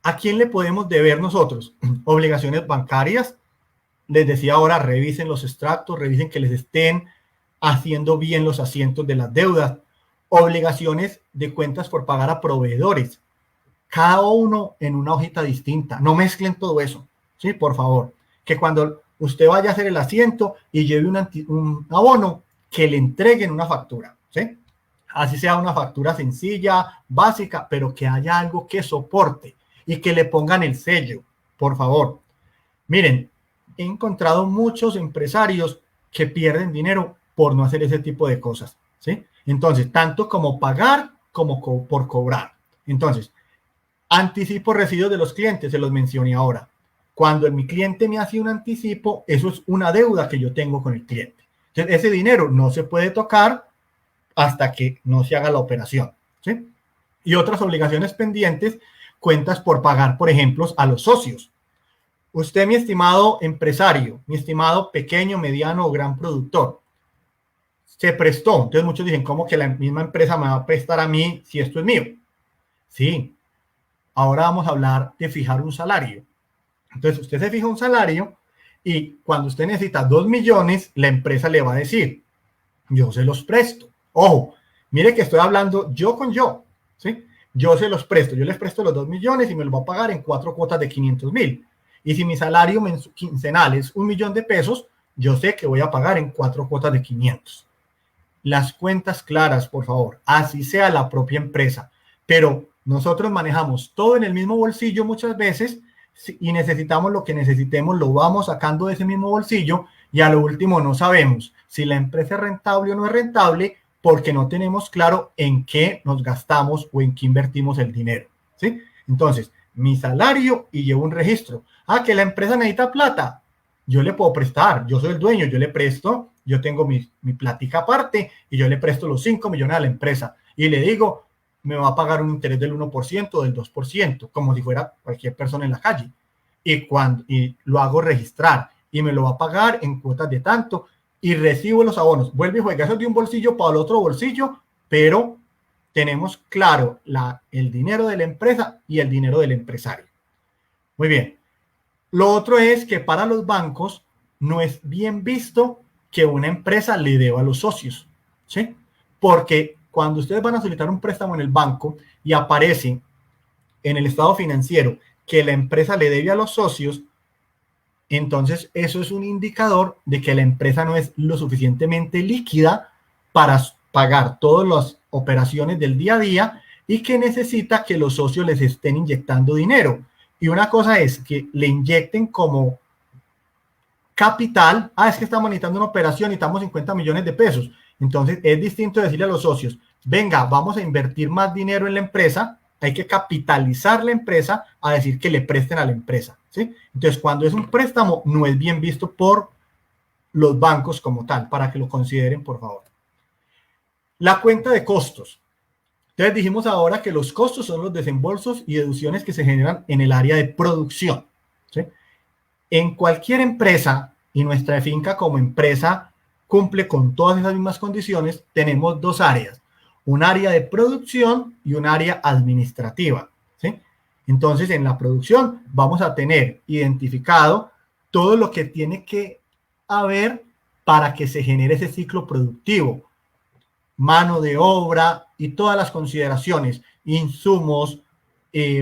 ¿a quién le podemos deber nosotros? Obligaciones bancarias. Les decía ahora, revisen los extractos, revisen que les estén haciendo bien los asientos de las deudas. Obligaciones de cuentas por pagar a proveedores. Cada uno en una hojita distinta. No mezclen todo eso, ¿sí? Por favor. Que cuando usted vaya a hacer el asiento y lleve un abono, que le entreguen una factura, ¿sí? Así sea una factura sencilla, básica, pero que haya algo que soporte y que le pongan el sello, por favor. Miren, he encontrado muchos empresarios que pierden dinero por no hacer ese tipo de cosas, ¿sí? Entonces, tanto como pagar como por cobrar. Entonces, anticipo residuos de los clientes, se los mencioné ahora. Cuando mi cliente me hace un anticipo, eso es una deuda que yo tengo con el cliente. Entonces, ese dinero no se puede tocar hasta que no se haga la operación, ¿sí? Y otras obligaciones pendientes, cuentas por pagar, por ejemplo, a los socios. Usted, mi estimado empresario, mi estimado pequeño, mediano o gran productor, se prestó. Entonces muchos dicen, ¿cómo que la misma empresa me va a prestar a mí si esto es mío? Sí. Ahora vamos a hablar de fijar un salario. Entonces usted se fija un salario y cuando usted necesita 2 millones, la empresa le va a decir, yo se los presto. Ojo, mire que estoy hablando yo con yo, ¿sí? Yo se los presto, yo les presto los 2 millones y me los va a pagar en 4 cuotas de 500,000. Y si mi salario quincenal es 1,000,000 de pesos, yo sé que voy a pagar en 4 cuotas de 500. Las cuentas claras, por favor, así sea la propia empresa. Pero nosotros manejamos todo en el mismo bolsillo muchas veces y necesitamos lo que necesitemos, lo vamos sacando de ese mismo bolsillo y a lo último no sabemos si la empresa es rentable o no es rentable porque no tenemos claro en qué nos gastamos o en qué invertimos el dinero, ¿sí? Entonces, mi salario y llevo un registro. Ah, que la empresa necesita plata. Yo le puedo prestar, yo soy el dueño, yo le presto, yo tengo mi plática aparte y yo le presto los 5 millones a la empresa y le digo, me va a pagar un interés del 1%, del 2%, como si fuera cualquier persona en la calle. Y lo hago registrar y me lo va a pagar en cuotas de tanto y recibo los abonos. Vuelve y juega eso de un bolsillo para el otro bolsillo, pero tenemos claro el dinero de la empresa y el dinero del empresario. Muy bien. Lo otro es que para los bancos no es bien visto que una empresa le deba a los socios, ¿sí? Porque cuando ustedes van a solicitar un préstamo en el banco y aparece en el estado financiero que la empresa le debe a los socios, entonces eso es un indicador de que la empresa no es lo suficientemente líquida para pagar todas las operaciones del día a día y que necesita que los socios les estén inyectando dinero. Y una cosa es que le inyecten como capital, es que estamos necesitando una operación, necesitamos 50 millones de pesos. Entonces es distinto decirle a los socios, venga, vamos a invertir más dinero en la empresa, hay que capitalizar la empresa, a decir que le presten a la empresa, ¿sí? Entonces cuando es un préstamo no es bien visto por los bancos como tal, para que lo consideren, por favor. La cuenta de costos. Entonces dijimos ahora que los costos son los desembolsos y deducciones que se generan en el área de producción, ¿sí? En cualquier empresa, y nuestra finca como empresa cumple con todas esas mismas condiciones, tenemos dos áreas, un área de producción y un área administrativa, ¿sí? Entonces, en la producción vamos a tener identificado todo lo que tiene que haber para que se genere ese ciclo productivo, mano de obra y todas las consideraciones, insumos,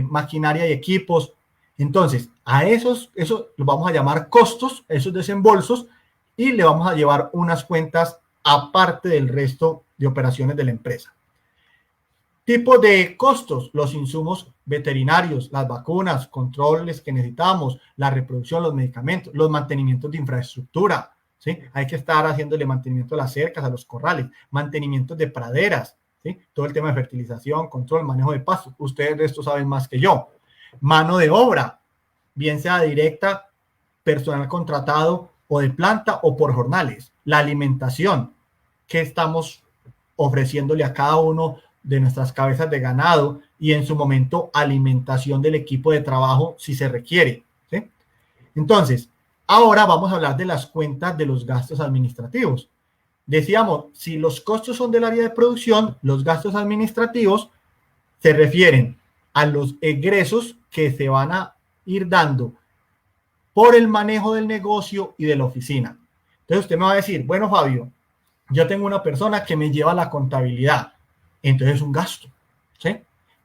maquinaria y equipos. Entonces, a eso los vamos a llamar costos, esos desembolsos, y le vamos a llevar unas cuentas aparte del resto de operaciones de la empresa. Tipo de costos, los insumos veterinarios, las vacunas, controles que necesitamos, la reproducción, los medicamentos, los mantenimientos de infraestructura, ¿sí? Hay que estar haciéndole mantenimiento a las cercas, a los corrales, mantenimiento de praderas, ¿sí? Todo el tema de fertilización, control, manejo de pastos. Ustedes de esto saben más que yo. Mano de obra, bien sea directa, personal contratado o de planta o por jornales. La alimentación, que estamos ofreciéndole a cada uno de nuestras cabezas de ganado y en su momento alimentación del equipo de trabajo si se requiere, ¿sí? Entonces, ahora vamos a hablar de las cuentas de los gastos administrativos. Decíamos, si los costos son del área de producción, los gastos administrativos se refieren a los egresos que se van a ir dando por el manejo del negocio y de la oficina. Entonces usted me va a decir, bueno, Fabio, yo tengo una persona que me lleva la contabilidad, entonces es un gasto, ¿sí?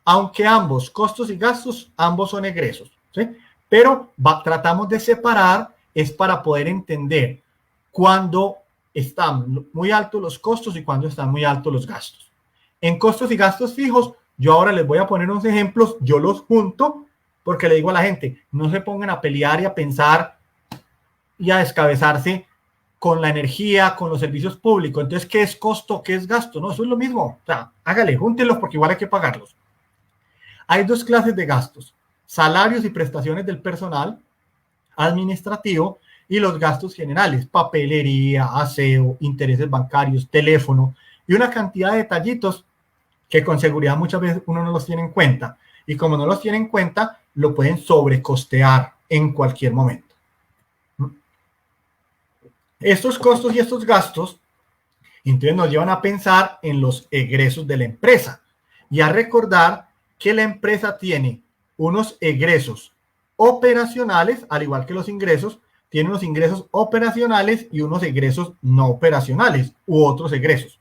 Aunque ambos, costos y gastos, ambos son egresos, ¿sí? Pero tratamos de separar, es para poder entender cuándo están muy altos los costos y cuándo están muy altos los gastos. En costos y gastos fijos, yo ahora les voy a poner unos ejemplos, yo los junto, porque le digo a la gente, no se pongan a pelear y a pensar y a descabezarse con la energía, con los servicios públicos. Entonces, ¿qué es costo? ¿Qué es gasto? No, eso es lo mismo. O sea, hágale, júntenlos porque igual hay que pagarlos. Hay dos clases de gastos, salarios y prestaciones del personal administrativo y los gastos generales, papelería, aseo, intereses bancarios, teléfono y una cantidad de detallitos que con seguridad muchas veces uno no los tiene en cuenta. Y como no los tiene en cuenta, lo pueden sobrecostear en cualquier momento. Estos costos y estos gastos, entonces nos llevan a pensar en los egresos de la empresa y a recordar que la empresa tiene unos egresos operacionales, al igual que los ingresos, tiene unos ingresos operacionales y unos egresos no operacionales u otros egresos.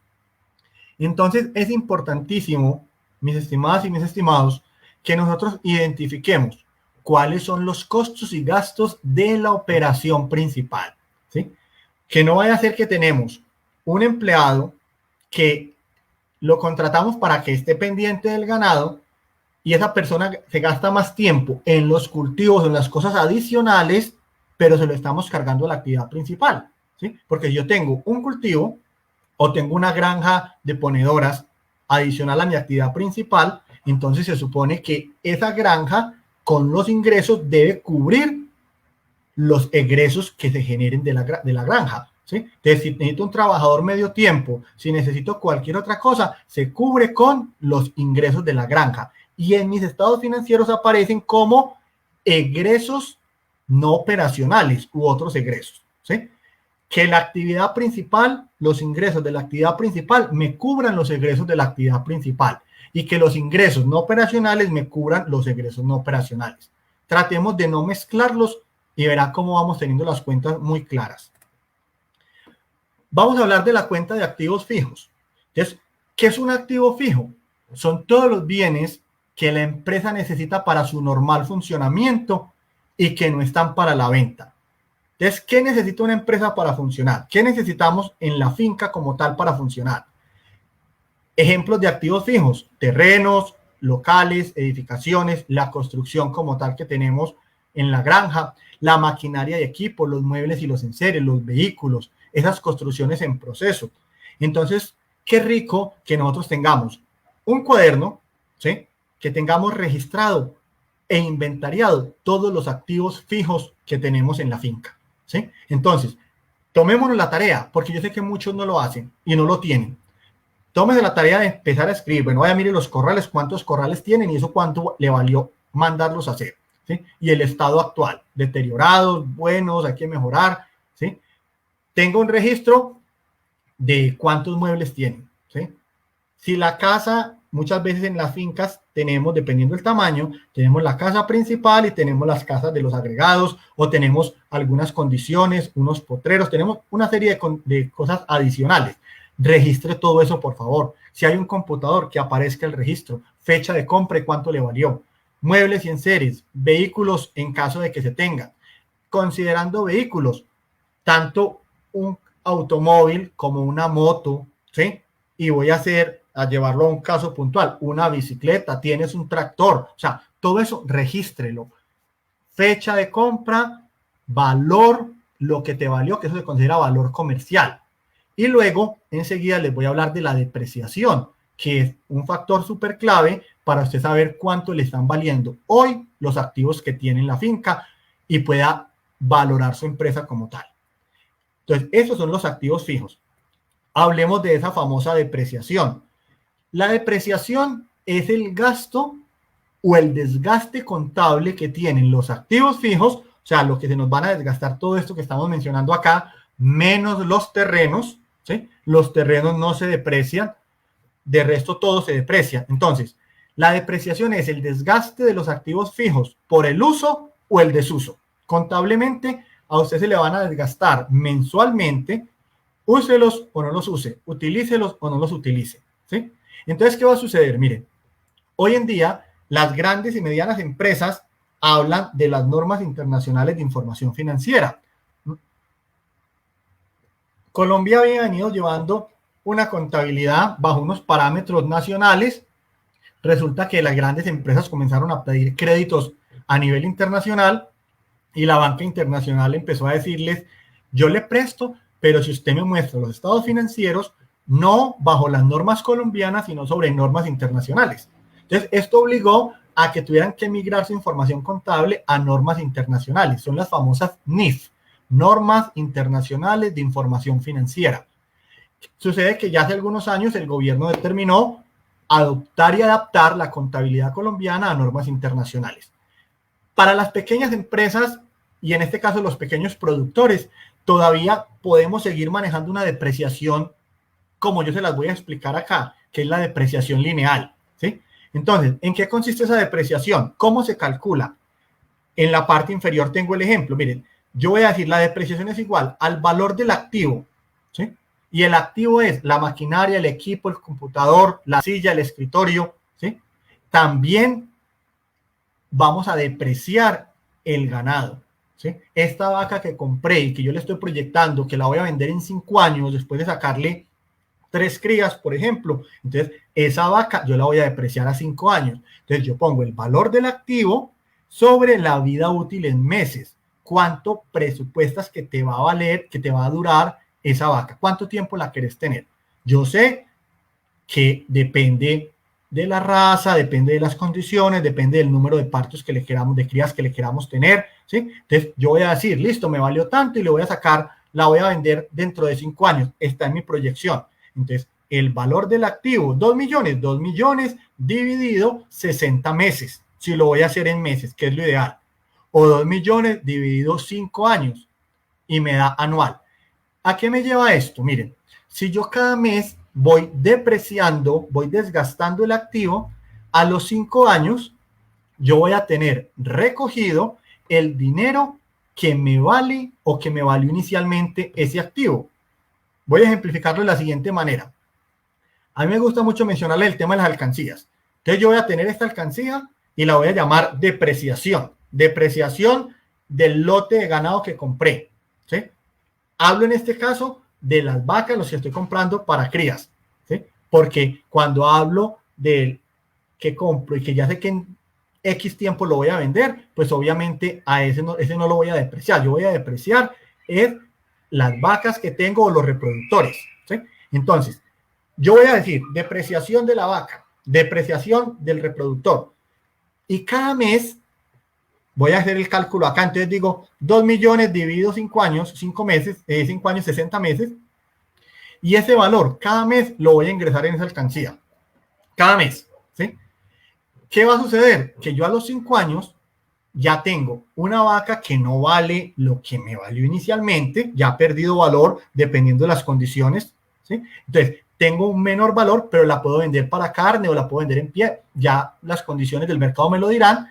Entonces es importantísimo, mis estimadas y mis estimados, que nosotros identifiquemos cuáles son los costos y gastos de la operación principal, ¿sí? Que no vaya a ser que tenemos un empleado que lo contratamos para que esté pendiente del ganado y esa persona se gasta más tiempo en los cultivos, en las cosas adicionales, pero se lo estamos cargando a la actividad principal, ¿sí? Porque yo tengo un cultivo o tengo una granja de ponedoras adicional a mi actividad principal, entonces se supone que esa granja con los ingresos debe cubrir los egresos que se generen de la granja, ¿sí? Entonces, si necesito un trabajador medio tiempo, si necesito cualquier otra cosa, se cubre con los ingresos de la granja. Y en mis estados financieros aparecen como egresos no operacionales u otros egresos, ¿sí? Que la actividad principal, los ingresos de la actividad principal me cubran los egresos de la actividad principal y que los ingresos no operacionales me cubran los egresos no operacionales. Tratemos de no mezclarlos y verá cómo vamos teniendo las cuentas muy claras. Vamos a hablar de la cuenta de activos fijos. Entonces, ¿qué es un activo fijo? Son todos los bienes que la empresa necesita para su normal funcionamiento y que no están para la venta. Entonces, ¿qué necesita una empresa para funcionar? ¿Qué necesitamos en la finca como tal para funcionar? Ejemplos de activos fijos: terrenos, locales, edificaciones, la construcción como tal que tenemos en la granja, la maquinaria y equipo, los muebles y los enseres, los vehículos, esas construcciones en proceso. Entonces, qué rico que nosotros tengamos un cuaderno, ¿sí?, que tengamos registrado e inventariado todos los activos fijos que tenemos en la finca, ¿sí? Entonces, tomémonos la tarea, porque yo sé que muchos no lo hacen y no lo tienen. Tómese la tarea de empezar a escribir. Bueno, vaya, mire los corrales, cuántos corrales tienen y eso cuánto le valió mandarlos a hacer, ¿sí? Y el estado actual, deteriorados, buenos, hay que mejorar, ¿sí? Tengo un registro de cuántos muebles tienen, ¿sí? Si la casa, muchas veces en las fincas tenemos, dependiendo del tamaño, tenemos la casa principal y tenemos las casas de los agregados, o tenemos algunas condiciones, unos potreros, tenemos una serie de cosas adicionales. Registre todo eso, por favor. Si hay un computador, que aparezca el registro, fecha de compra y cuánto le valió, muebles y enseres, vehículos en caso de que se tengan. Considerando vehículos, tanto un automóvil como una moto, ¿sí? Y voy a llevarlo a un caso puntual, una bicicleta, tienes un tractor, o sea, todo eso regístrelo. Fecha de compra, valor, lo que te valió, que eso se considera valor comercial. Y luego, enseguida les voy a hablar de la depreciación, que es un factor súper clave para usted saber cuánto le están valiendo hoy los activos que tiene en la finca y pueda valorar su empresa como tal. Entonces, esos son los activos fijos. Hablemos de esa famosa depreciación. La depreciación es el gasto o el desgaste contable que tienen los activos fijos, o sea, lo que se nos van a desgastar, todo esto que estamos mencionando acá, menos los terrenos, ¿sí? Los terrenos no se deprecian, de resto todo se deprecia. Entonces, la depreciación es el desgaste de los activos fijos por el uso o el desuso. Contablemente, a usted se le van a desgastar mensualmente, úselos o no los use, utilícelos o no los utilice, ¿sí? Entonces, ¿qué va a suceder? Miren, hoy en día las grandes y medianas empresas hablan de las normas internacionales de información financiera. Colombia había venido llevando una contabilidad bajo unos parámetros nacionales. Resulta que las grandes empresas comenzaron a pedir créditos a nivel internacional y la banca internacional empezó a decirles: yo le presto, pero si usted me muestra los estados financieros, no bajo las normas colombianas, sino sobre normas internacionales. Entonces, esto obligó a que tuvieran que migrar su información contable a normas internacionales. Son las famosas NIF, Normas Internacionales de Información Financiera. Sucede que ya hace algunos años el gobierno determinó adoptar y adaptar la contabilidad colombiana a normas internacionales. Para las pequeñas empresas, y en este caso los pequeños productores, todavía podemos seguir manejando una depreciación como yo se las voy a explicar acá, que es la depreciación lineal, ¿sí? Entonces, ¿en qué consiste esa depreciación? ¿Cómo se calcula? En la parte inferior tengo el ejemplo. Miren, yo voy a decir, la depreciación es igual al valor del activo, ¿sí? Y el activo es la maquinaria, el equipo, el computador, la silla, el escritorio, ¿sí? También vamos a depreciar el ganado, ¿sí? Esta vaca que compré y que yo le estoy proyectando que la voy a vender en 5 años después de sacarle 3 crías, por ejemplo. Entonces, esa vaca yo la voy a depreciar a 5 años. Entonces, yo pongo el valor del activo sobre la vida útil en meses. ¿Cuánto presupuestas que te va a valer, que te va a durar esa vaca? ¿Cuánto tiempo la quieres tener? Yo sé que depende de la raza, depende de las condiciones, depende del número de partos que le queramos, de crías que le queramos tener, ¿sí? Entonces, yo voy a decir, listo, me valió tanto y le voy a sacar, la voy a vender dentro de 5 años. Está en mi proyección. Entonces, el valor del activo, 2 millones dividido 60 meses, si lo voy a hacer en meses, que es lo ideal. O 2 millones dividido 5 años y me da anual. ¿A qué me lleva esto? Miren, si yo cada mes voy depreciando, voy desgastando el activo, a los 5 años yo voy a tener recogido el dinero que me vale o que me valió inicialmente ese activo. Voy a ejemplificarlo de la siguiente manera. A mí me gusta mucho mencionarle el tema de las alcancías. Entonces yo voy a tener esta alcancía y la voy a llamar depreciación. Depreciación del lote de ganado que compré. ¿Sí? Hablo en este caso de las vacas, los que estoy comprando para crías. ¿Sí? Porque cuando hablo de que compro y que ya sé que en X tiempo lo voy a vender, pues obviamente a ese no lo voy a depreciar. Yo voy a depreciar es las vacas que tengo o los reproductores. ¿Sí? Entonces, yo voy a decir depreciación de la vaca, depreciación del reproductor. Y cada mes voy a hacer el cálculo acá. Entonces digo 2 millones dividido 5 años, 5 meses, 5 años, 60 meses. Y ese valor cada mes lo voy a ingresar en esa alcancía. Cada mes. ¿Sí? ¿Qué va a suceder? Que yo a los 5 años ya tengo una vaca que no vale lo que me valió inicialmente, ya ha perdido valor dependiendo de las condiciones. ¿Sí? Entonces, tengo un menor valor, pero la puedo vender para carne o la puedo vender en pie. Ya las condiciones del mercado me lo dirán,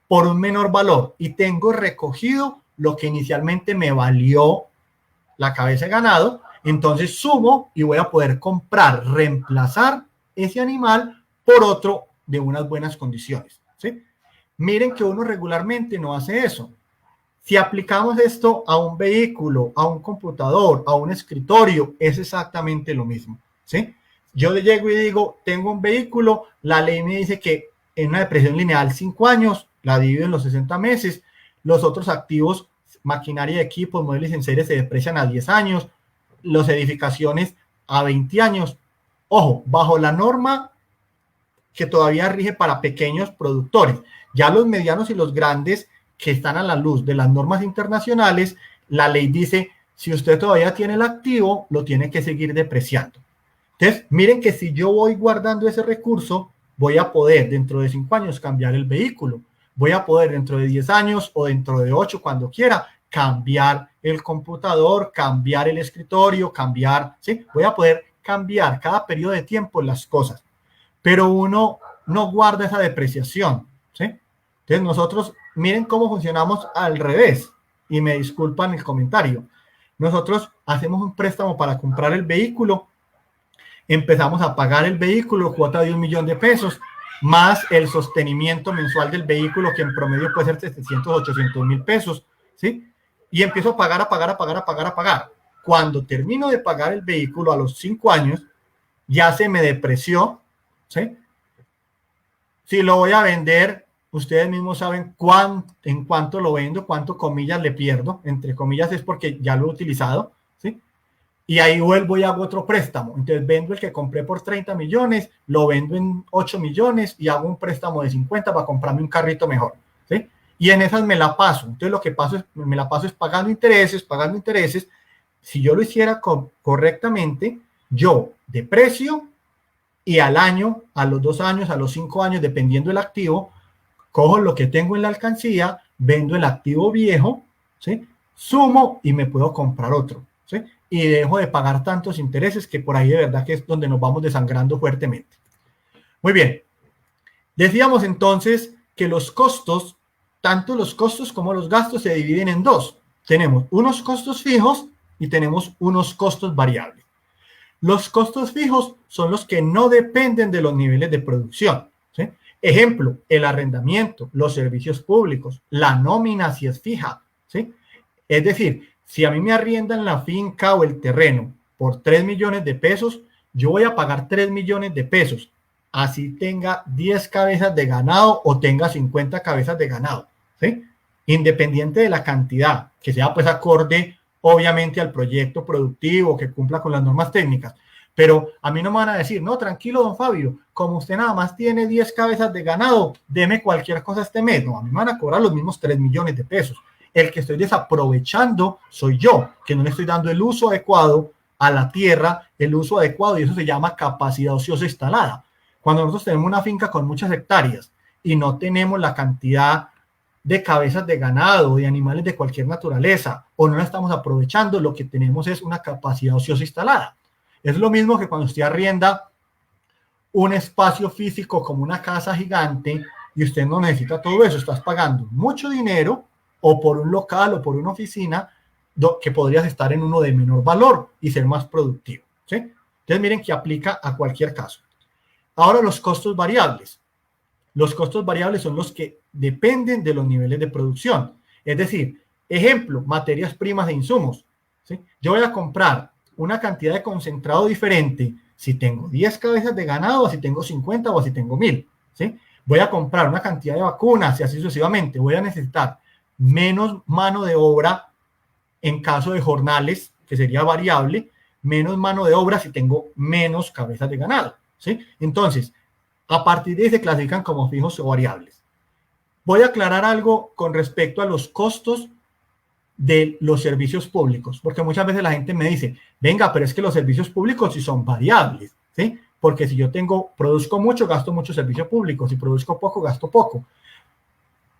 por un menor valor. Y tengo recogido lo que inicialmente me valió la cabeza de ganado. Entonces sumo y voy a poder comprar, reemplazar ese animal por otro de unas buenas condiciones. ¿Sí? Miren que uno regularmente no hace eso. Si aplicamos esto a un vehículo, a un computador, a un escritorio, es exactamente lo mismo. ¿Sí? Yo le llego y digo, tengo un vehículo, la ley me dice que en una depreciación lineal 5 años, la divido en los 60 meses, los otros activos, maquinaria, equipos, modelos en serie se deprecian a 10 años, las edificaciones a 20 años. Ojo, bajo la norma que todavía rige para pequeños productores. Ya los medianos y los grandes que están a la luz de las normas internacionales, la ley dice, si usted todavía tiene el activo, lo tiene que seguir depreciando. Entonces, miren que si yo voy guardando ese recurso, voy a poder dentro de 5 años cambiar el vehículo. Voy a poder dentro de 10 años o dentro de 8, cuando quiera, cambiar el computador, cambiar el escritorio, cambiar, ¿sí? Voy a poder cambiar cada periodo de tiempo las cosas. Pero uno no guarda esa depreciación, ¿sí? Entonces nosotros, miren cómo funcionamos al revés. Y me disculpan el comentario. Nosotros hacemos un préstamo para comprar el vehículo, empezamos a pagar el vehículo, cuota de 1 millón de pesos, más el sostenimiento mensual del vehículo, que en promedio puede ser 700, 800 mil pesos, ¿sí? Y empiezo a pagar. Cuando termino de pagar el vehículo a los 5 años, ya se me depreció, ¿sí? Si lo voy a vender, ustedes mismos saben en cuánto lo vendo, cuánto comillas le pierdo, entre comillas es porque ya lo he utilizado, ¿sí? Y ahí vuelvo y hago otro préstamo. Entonces vendo el que compré por 30 millones, lo vendo en 8 millones y hago un préstamo de 50 para comprarme un carrito mejor, ¿sí? Y en esas me la paso. Entonces lo que paso es, me la paso es pagando intereses. Si yo lo hiciera correctamente, yo de precio y al año, a los 2 años, a los 5 años, dependiendo del activo, cojo lo que tengo en la alcancía, vendo el activo viejo, ¿sí? Sumo y me puedo comprar otro, ¿sí? Y dejo de pagar tantos intereses, que por ahí de verdad que es donde nos vamos desangrando fuertemente. Muy bien. Decíamos entonces que los costos, tanto los costos como los gastos, se dividen en dos. Tenemos unos costos fijos y tenemos unos costos variables. Los costos fijos son los que no dependen de los niveles de producción, ¿sí? Ejemplo, el arrendamiento, los servicios públicos, la nómina si es fija, ¿sí? Es decir, si a mí me arriendan la finca o el terreno por 3 millones de pesos, yo voy a pagar 3 millones de pesos, así tenga 10 cabezas de ganado o tenga 50 cabezas de ganado, ¿sí? Independiente de la cantidad, que sea pues acorde obviamente al proyecto productivo, que cumpla con las normas técnicas. Pero a mí no me van a decir, no, tranquilo, don Fabio, como usted nada más tiene 10 cabezas de ganado, deme cualquier cosa este mes. No, a mí me van a cobrar los mismos 3 millones de pesos. El que estoy desaprovechando soy yo, que no le estoy dando el uso adecuado a la tierra, el uso adecuado, y eso se llama capacidad ociosa instalada. Cuando nosotros tenemos una finca con muchas hectáreas y no tenemos la cantidad de cabezas de ganado, de animales de cualquier naturaleza, o no la estamos aprovechando, lo que tenemos es una capacidad ociosa instalada. Es lo mismo que cuando usted arrienda un espacio físico como una casa gigante y usted no necesita todo eso, estás pagando mucho dinero o por un local o por una oficina que podrías estar en uno de menor valor y ser más productivo, ¿sí? Entonces miren que aplica a cualquier caso. Ahora los costos variables. Los costos variables son los que dependen de los niveles de producción. Es decir, ejemplo, materias primas e insumos, ¿sí? Yo voy a comprar una cantidad de concentrado diferente si tengo 10 cabezas de ganado, o si tengo 50 o si tengo 1000, ¿sí? Voy a comprar una cantidad de vacunas y así sucesivamente. Voy a necesitar menos mano de obra en caso de jornales, que sería variable, menos mano de obra si tengo menos cabezas de ganado, ¿sí? Entonces, a partir de ahí se clasifican como fijos o variables. Voy a aclarar algo con respecto a los costos de los servicios públicos, porque muchas veces la gente me dice, venga, pero es que los servicios públicos sí son variables, ¿sí? Porque si yo produzco mucho, gasto mucho servicio público, si produzco poco, gasto poco.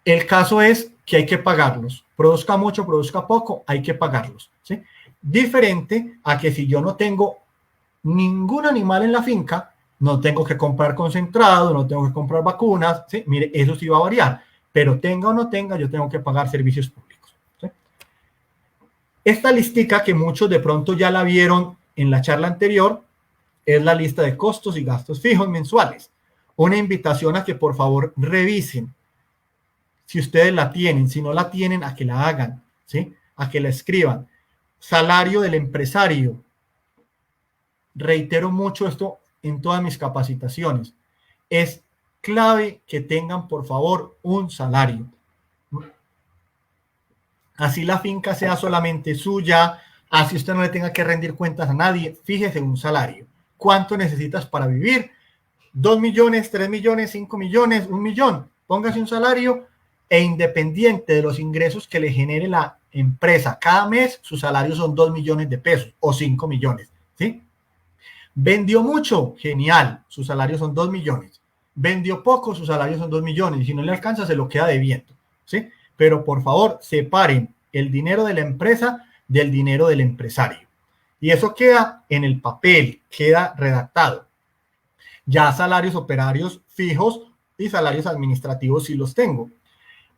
El caso es que hay que pagarlos. Produzca mucho, produzca poco, hay que pagarlos, ¿sí? Diferente a que si yo no tengo ningún animal en la finca, no tengo que comprar concentrado, no tengo que comprar vacunas, ¿sí? Mire, eso sí va a variar, pero tenga o no tenga, yo tengo que pagar servicios públicos, ¿sí? Esta listica que muchos de pronto ya la vieron en la charla anterior es la lista de costos y gastos fijos mensuales. Una invitación a que por favor revisen si ustedes la tienen, si no la tienen, a que la hagan, ¿sí? A que la escriban. Salario del empresario. Reitero mucho esto en todas mis capacitaciones. Es clave que tengan, por favor, un salario. Así la finca sea solamente suya, así usted no le tenga que rendir cuentas a nadie, fíjese un salario. ¿Cuánto necesitas para vivir? 2 millones, 3 millones, 5 millones, 1 millón. Póngase un salario e independiente de los ingresos que le genere la empresa cada mes, su salario son 2 millones de pesos o 5 millones, ¿sí? Vendió mucho, genial, su salario son 2 millones. Vendió poco, su salario son 2 millones. Y si no le alcanza, se lo queda debiendo, ¿sí? Pero por favor, separen el dinero de la empresa del dinero del empresario. Y eso queda en el papel, queda redactado. Ya salarios operarios fijos y salarios administrativos sí los tengo.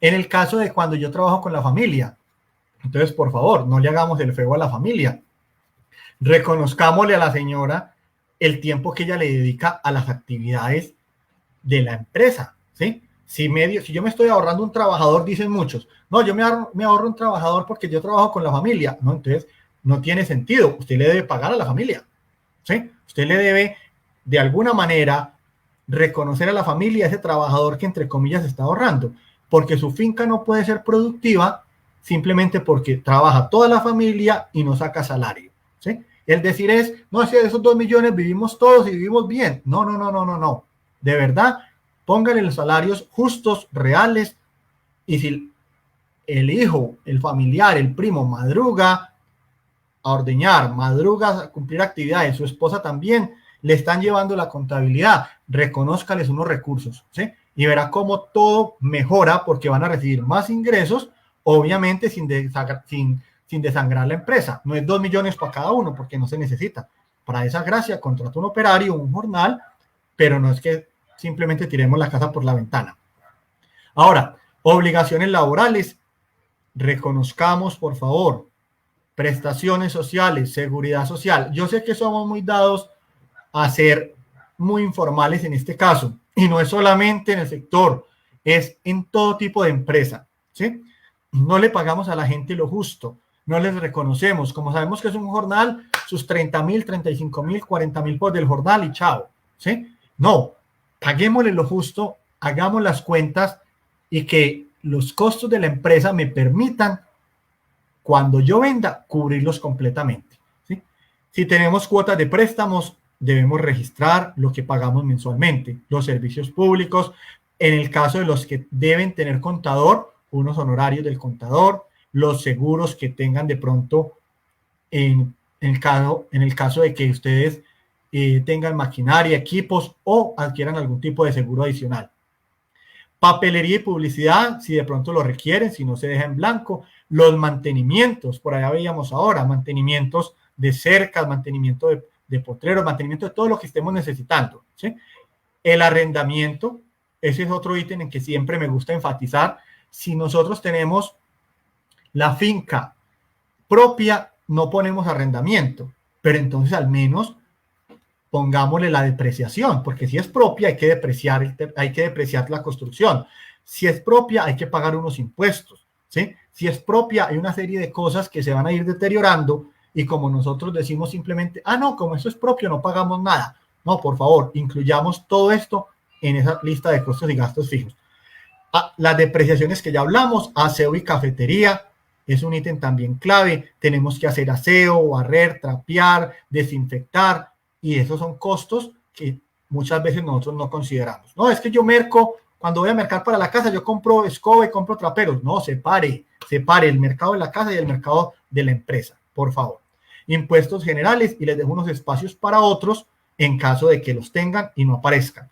En el caso de cuando yo trabajo con la familia, entonces por favor, no le hagamos el feo a la familia. Reconozcámosle a la señora el tiempo que ella le dedica a las actividades de la empresa, ¿sí? Si yo me estoy ahorrando un trabajador, dicen muchos, no, yo me ahorro un trabajador porque yo trabajo con la familia, no, entonces no tiene sentido, usted le debe pagar a la familia, ¿sí? Usted le debe de alguna manera reconocer a la familia ese trabajador que entre comillas está ahorrando, porque su finca no puede ser productiva simplemente porque trabaja toda la familia y no saca salario, ¿sí? El decir es, no, si de esos 2 millones vivimos todos y vivimos bien. No. De verdad, pónganle los salarios justos, reales, y si el hijo, el familiar, el primo madruga a ordeñar, madruga a cumplir actividades, su esposa también, le están llevando la contabilidad, reconózcales unos recursos, ¿sí? Y verá cómo todo mejora porque van a recibir más ingresos, obviamente sin desangrar la empresa. No es 2 millones para cada uno porque no se necesita. Para esa gracia contrata un operario, un jornal, pero no es que simplemente tiremos la casa por la ventana. Ahora, obligaciones laborales. Reconozcamos, por favor, prestaciones sociales, seguridad social. Yo sé que somos muy dados a ser muy informales en este caso, y no es solamente en el sector, es en todo tipo de empresa, ¿sí? No le pagamos a la gente lo justo, no les reconocemos, como sabemos que es un jornal, sus 30,000, 35,000, 40,000 por del jornal y chao, ¿sí? No, paguémosle lo justo, hagamos las cuentas y que los costos de la empresa me permitan, cuando yo venda, cubrirlos completamente, ¿sí? Si tenemos cuotas de préstamos, debemos registrar lo que pagamos mensualmente, los servicios públicos, en el caso de los que deben tener contador, unos honorarios del contador, los seguros que tengan de pronto en el caso de que ustedes tengan maquinaria, equipos o adquieran algún tipo de seguro adicional. Papelería y publicidad, si de pronto lo requieren, si no se deja en blanco. Los mantenimientos, por allá veíamos ahora, mantenimientos de cercas, mantenimiento de potreros, mantenimiento de todo lo que estemos necesitando, ¿sí? El arrendamiento, ese es otro ítem en que siempre me gusta enfatizar. Si nosotros tenemos la finca propia no ponemos arrendamiento, pero entonces al menos pongámosle la depreciación, porque si es propia hay que depreciar la construcción. Si es propia hay que pagar unos impuestos, ¿sí? Si es propia hay una serie de cosas que se van a ir deteriorando y como nosotros decimos simplemente, no, como eso es propio no pagamos nada. No, por favor, incluyamos todo esto en esa lista de costos y gastos fijos. Las depreciaciones que ya hablamos, aseo y cafetería, es un ítem también clave. Tenemos que hacer aseo, barrer, trapear, desinfectar, y esos son costos que muchas veces nosotros no consideramos. No, es que yo cuando voy a mercar para la casa, yo compro escoba y compro traperos. No, separe el mercado de la casa y el mercado de la empresa, por favor. Impuestos generales, y les dejo unos espacios para otros en caso de que los tengan y no aparezcan.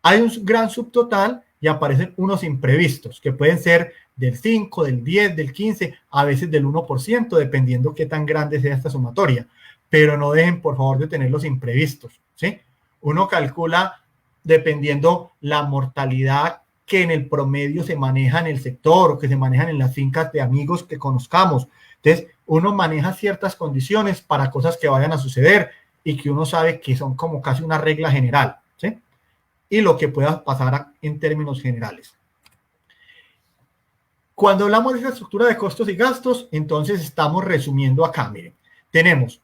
Hay un gran subtotal y aparecen unos imprevistos que pueden ser del 5, del 10, del 15, a veces del 1%, dependiendo qué tan grande sea esta sumatoria. Pero no dejen, por favor, de tener los imprevistos, ¿sí? Uno calcula dependiendo la mortalidad que en el promedio se maneja en el sector o que se manejan en las fincas de amigos que conozcamos. Entonces, uno maneja ciertas condiciones para cosas que vayan a suceder y que uno sabe que son como casi una regla general, ¿sí? Y lo que pueda pasar en términos generales. Cuando hablamos de esa estructura de costos y gastos, entonces estamos resumiendo acá. Miren, tenemos,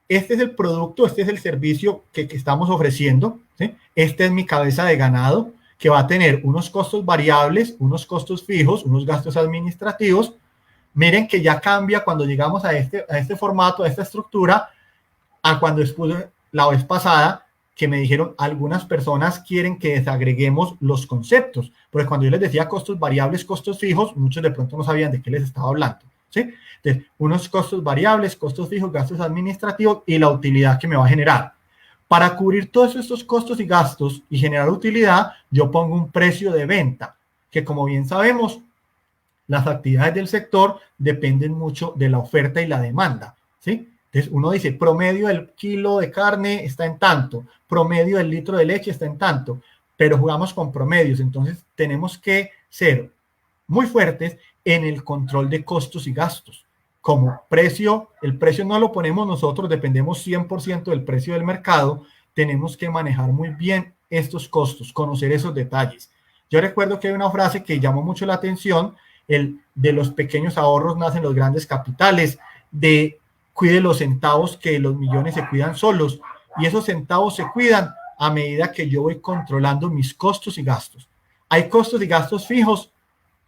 este es el producto, este es el servicio que estamos ofreciendo, ¿sí? Esta es mi cabeza de ganado, que va a tener unos costos variables, unos costos fijos, unos gastos administrativos. Miren que ya cambia cuando llegamos a este formato, a esta estructura, a cuando expuse la vez pasada, que me dijeron algunas personas quieren que desagreguemos los conceptos, porque cuando yo les decía costos variables, costos fijos, muchos de pronto no sabían de qué les estaba hablando, ¿sí? Entonces, unos costos variables, costos fijos, gastos administrativos y la utilidad que me va a generar. Para cubrir todos estos costos y gastos y generar utilidad, yo pongo un precio de venta, que como bien sabemos, las actividades del sector dependen mucho de la oferta y la demanda, ¿sí? Entonces uno dice, promedio del kilo de carne está en tanto, promedio del litro de leche está en tanto, pero jugamos con promedios, entonces tenemos que ser muy fuertes en el control de costos y gastos. Como precio, el precio no lo ponemos nosotros, dependemos 100% del precio del mercado, tenemos que manejar muy bien estos costos, conocer esos detalles. Yo recuerdo que hay una frase que llamó mucho la atención, de los pequeños ahorros nacen los grandes capitales, de cuide los centavos que los millones se cuidan solos, y esos centavos se cuidan a medida que yo voy controlando mis costos y gastos. Hay costos y gastos fijos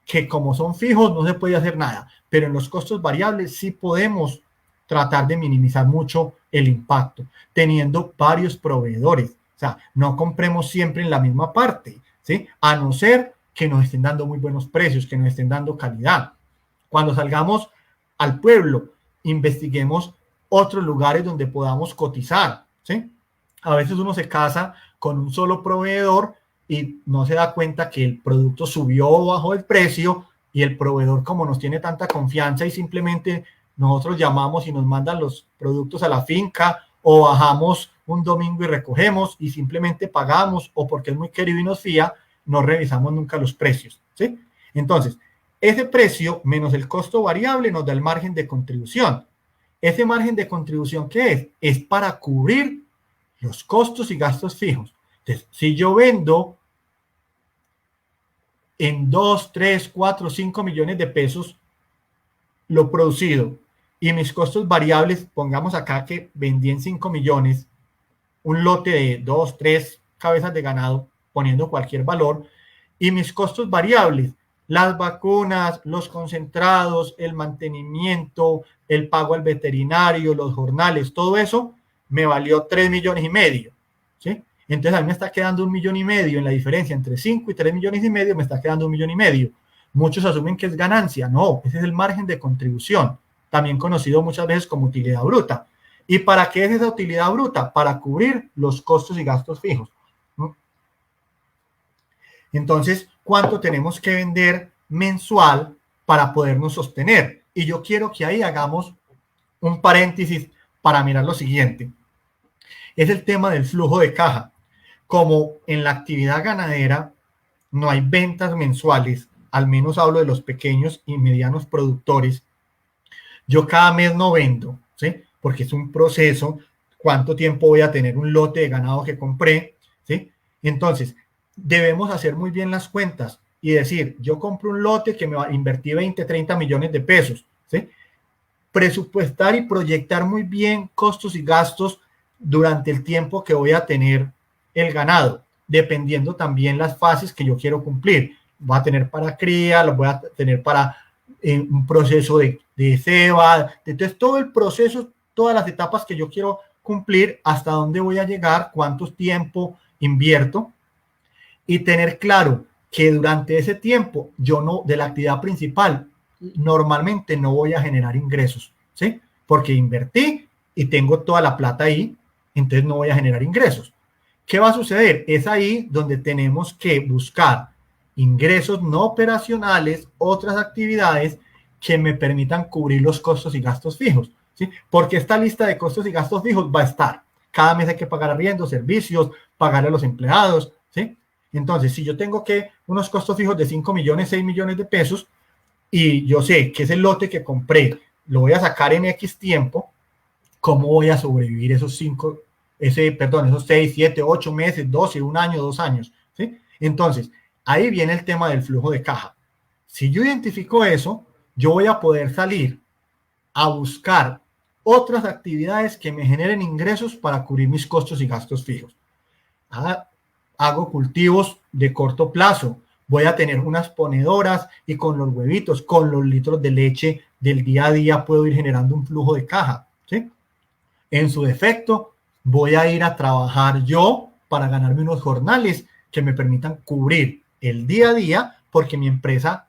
que como son fijos no se puede hacer nada, pero en los costos variables sí podemos tratar de minimizar mucho el impacto, teniendo varios proveedores. O sea, no compremos siempre en la misma parte, ¿sí? A no ser que nos estén dando muy buenos precios, que nos estén dando calidad. Cuando salgamos al pueblo, investiguemos otros lugares donde podamos cotizar, ¿sí? A veces uno se casa con un solo proveedor y no se da cuenta que el producto subió o bajó el precio y el proveedor, como nos tiene tanta confianza y simplemente nosotros llamamos y nos mandan los productos a la finca o bajamos un domingo y recogemos y simplemente pagamos o porque es muy querido y nos fía, no revisamos nunca los precios, ¿sí? Entonces, ese precio menos el costo variable nos da el margen de contribución. Ese margen de contribución, ¿qué es? Es para cubrir los costos y gastos fijos. Entonces, si yo vendo en 2, 3, 4, 5 millones de pesos lo producido y mis costos variables, pongamos acá que vendí en 5 millones, un lote de 2, 3 cabezas de ganado, poniendo cualquier valor, y mis costos variables, las vacunas, los concentrados, el mantenimiento, el pago al veterinario, los jornales, todo eso me valió 3 millones y medio, ¿sí? Entonces a mí me está quedando 1,5 millones en la diferencia entre 5 y 3 millones y medio, me está quedando 1,5 millones. Muchos asumen que es ganancia, no, ese es el margen de contribución, también conocido muchas veces como utilidad bruta. ¿Y para qué es esa utilidad bruta? Para cubrir los costos y gastos fijos. Entonces, ¿cuánto tenemos que vender mensual para podernos sostener? Y yo quiero que ahí hagamos un paréntesis para mirar lo siguiente. Es el tema del flujo de caja. Como en la actividad ganadera no hay ventas mensuales, al menos hablo de los pequeños y medianos productores, Yo cada mes no vendo, ¿sí? Porque es un proceso, cuánto tiempo voy a tener un lote de ganado que compré, ¿sí? Entonces, debemos hacer muy bien las cuentas y decir, yo compro un lote que me va a invertir 20, 30 millones de pesos, ¿sí? Presupuestar y proyectar muy bien costos y gastos durante el tiempo que voy a tener el ganado, dependiendo también las fases que yo quiero cumplir. Voy a tener para cría, lo voy a tener para un proceso de ceba, entonces todo el proceso, todas las etapas que yo quiero cumplir, hasta dónde voy a llegar, cuánto tiempo invierto y tener claro que durante ese tiempo yo no, de la actividad principal, normalmente no voy a generar ingresos, ¿sí? Porque invertí y tengo toda la plata ahí, entonces no voy a generar ingresos. ¿Qué va a suceder? Es ahí donde tenemos que buscar ingresos no operacionales, otras actividades que me permitan cubrir los costos y gastos fijos, ¿sí? Porque esta lista de costos y gastos fijos va a estar. Cada mes hay que pagar arriendo, servicios, pagar a los empleados, ¿sí? Entonces, si yo tengo que unos costos fijos de 5 millones, 6 millones de pesos, y yo sé que ese lote que compré lo voy a sacar en X tiempo, ¿cómo voy a sobrevivir esos 6, 7, 8 meses, 12, un año, 2 años? ¿Sí? Entonces, ahí viene el tema del flujo de caja. Si yo identifico eso, yo voy a poder salir a buscar otras actividades que me generen ingresos para cubrir mis costos y gastos fijos. Hago cultivos de corto plazo, voy a tener unas ponedoras y con los huevitos, con los litros de leche del día a día puedo ir generando un flujo de caja, ¿sí? En su defecto, voy a ir a trabajar yo para ganarme unos jornales que me permitan cubrir el día a día porque mi empresa,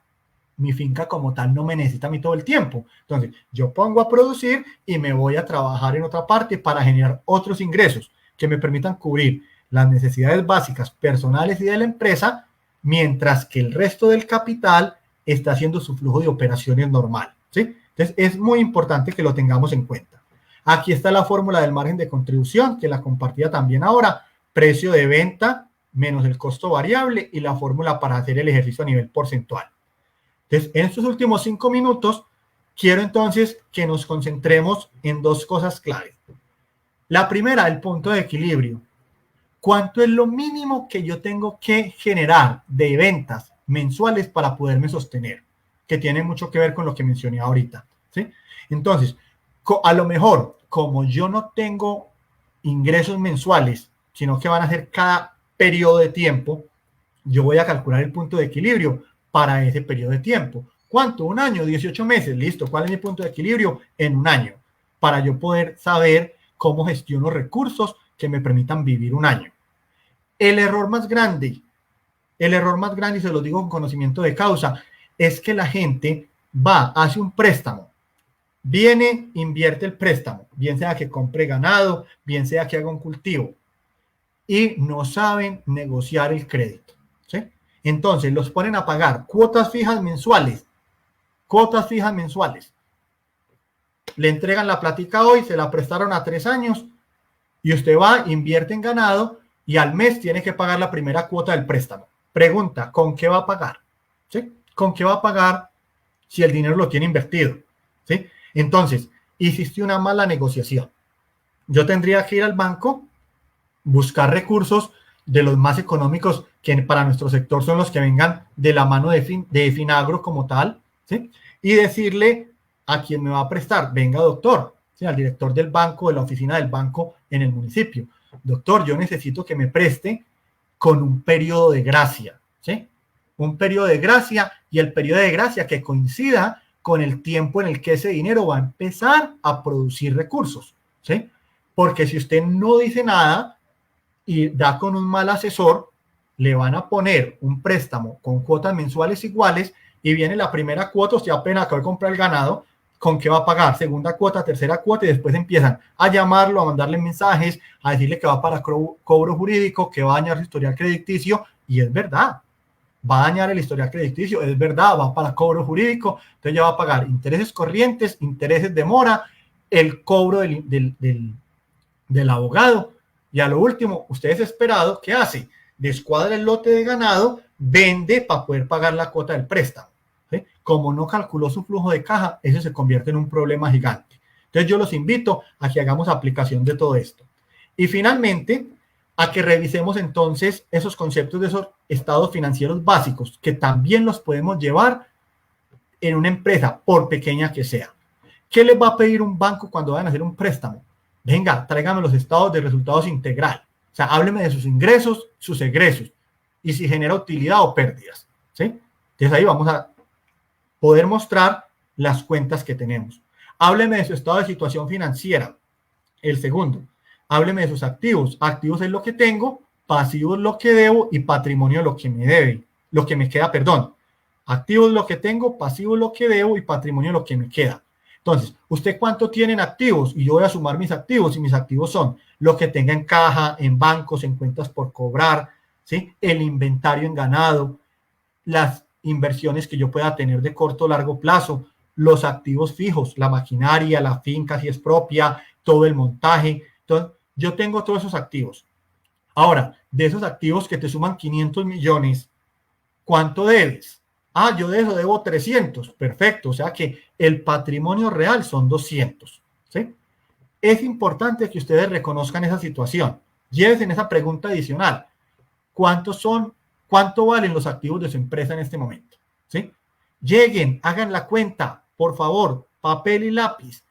mi finca como tal no me necesita a mí todo el tiempo. Entonces, yo pongo a producir y me voy a trabajar en otra parte para generar otros ingresos que me permitan cubrir las necesidades básicas personales y de la empresa, mientras que el resto del capital está haciendo su flujo de operaciones normal, ¿sí? Entonces, es muy importante que lo tengamos en cuenta. Aquí está la fórmula del margen de contribución, que la compartía también ahora, precio de venta menos el costo variable y la fórmula para hacer el ejercicio a nivel porcentual. Entonces, en estos últimos 5 minutos, quiero entonces que nos concentremos en dos cosas claves. La primera, el punto de equilibrio. ¿Cuánto es lo mínimo que yo tengo que generar de ventas mensuales para poderme sostener? Que tiene mucho que ver con lo que mencioné ahorita, ¿sí? Entonces, a lo mejor, como yo no tengo ingresos mensuales, sino que van a ser cada periodo de tiempo, yo voy a calcular el punto de equilibrio para ese periodo de tiempo. ¿Cuánto? Un año, 18 meses. Listo. ¿Cuál es mi punto de equilibrio? En un año. Para yo poder saber cómo gestiono recursos que me permitan vivir un año. El error más grande, y se lo digo con conocimiento de causa, es que la gente va, hace un préstamo, viene, invierte el préstamo, bien sea que compre ganado, bien sea que haga un cultivo, y no saben negociar el crédito, ¿sí? Entonces los ponen a pagar cuotas fijas mensuales, le entregan la plática hoy, se la prestaron a 3 años, y usted va, invierte en ganado, y al mes tiene que pagar la primera cuota del préstamo. Pregunta, ¿con qué va a pagar? ¿Sí? ¿Con qué va a pagar si el dinero lo tiene invertido? ¿Sí? Entonces, hiciste una mala negociación. Yo tendría que ir al banco, buscar recursos de los más económicos que para nuestro sector son los que vengan de la mano de Finagro como tal, ¿sí? Y decirle a quien me va a prestar, venga doctor, ¿sí? Al director del banco, de la oficina del banco en el municipio. Doctor, yo necesito que me preste con un periodo de gracia, ¿sí? Un periodo de gracia y el periodo de gracia que coincida con el tiempo en el que ese dinero va a empezar a producir recursos, ¿sí? Porque si usted no dice nada y da con un mal asesor, le van a poner un préstamo con cuotas mensuales iguales y viene la primera cuota, usted apenas acaba de comprar el ganado, ¿con qué va a pagar? Segunda cuota, tercera cuota y después empiezan a llamarlo, a mandarle mensajes, a decirle que va para cobro jurídico, que va a dañar su historial crediticio y es verdad, va a dañar el historial crediticio, es verdad, va para cobro jurídico, entonces ya va a pagar intereses corrientes, intereses de mora, el cobro del abogado y a lo último, usted desesperado, ¿qué hace? Descuadra el lote de ganado, vende para poder pagar la cuota del préstamo, ¿sí? como no calculó su flujo de caja, eso se convierte en un problema gigante. Entonces yo los invito a que hagamos aplicación de todo esto. Y finalmente, a que revisemos entonces esos conceptos de esos estados financieros básicos, que también los podemos llevar en una empresa, por pequeña que sea. ¿Qué les va a pedir un banco cuando vayan a hacer un préstamo? Venga, tráigame los estados de resultados integral. O sea, hábleme de sus ingresos, sus egresos, y si genera utilidad o pérdidas, ¿sí? Entonces ahí vamos a poder mostrar las cuentas que tenemos. Hábleme de su estado de situación financiera. El segundo, hábleme de sus activos. Activos es lo que tengo, pasivos lo que debo y patrimonio lo que me debe, lo que me queda, perdón. Activos lo que tengo, pasivos lo que debo y patrimonio lo que me queda. Entonces, ¿usted cuánto tiene en activos? Y yo voy a sumar mis activos, y mis activos son lo que tenga en caja, en bancos, en cuentas por cobrar, ¿sí? El inventario en ganado, las inversiones que yo pueda tener de corto o largo plazo, los activos fijos, la maquinaria, la finca si es propia, todo el montaje. Entonces, yo tengo todos esos activos. Ahora, de esos activos que te suman 500 millones, ¿cuánto debes? Ah, yo de eso debo 300. Perfecto. O sea que el patrimonio real son 200. ¿Sí? Es importante que ustedes reconozcan esa situación. Llévense en esa pregunta adicional. ¿Cuántos son? ¿Cuánto valen los activos de su empresa en este momento? ¿Sí? Lleguen, hagan la cuenta, por favor, papel y lápiz.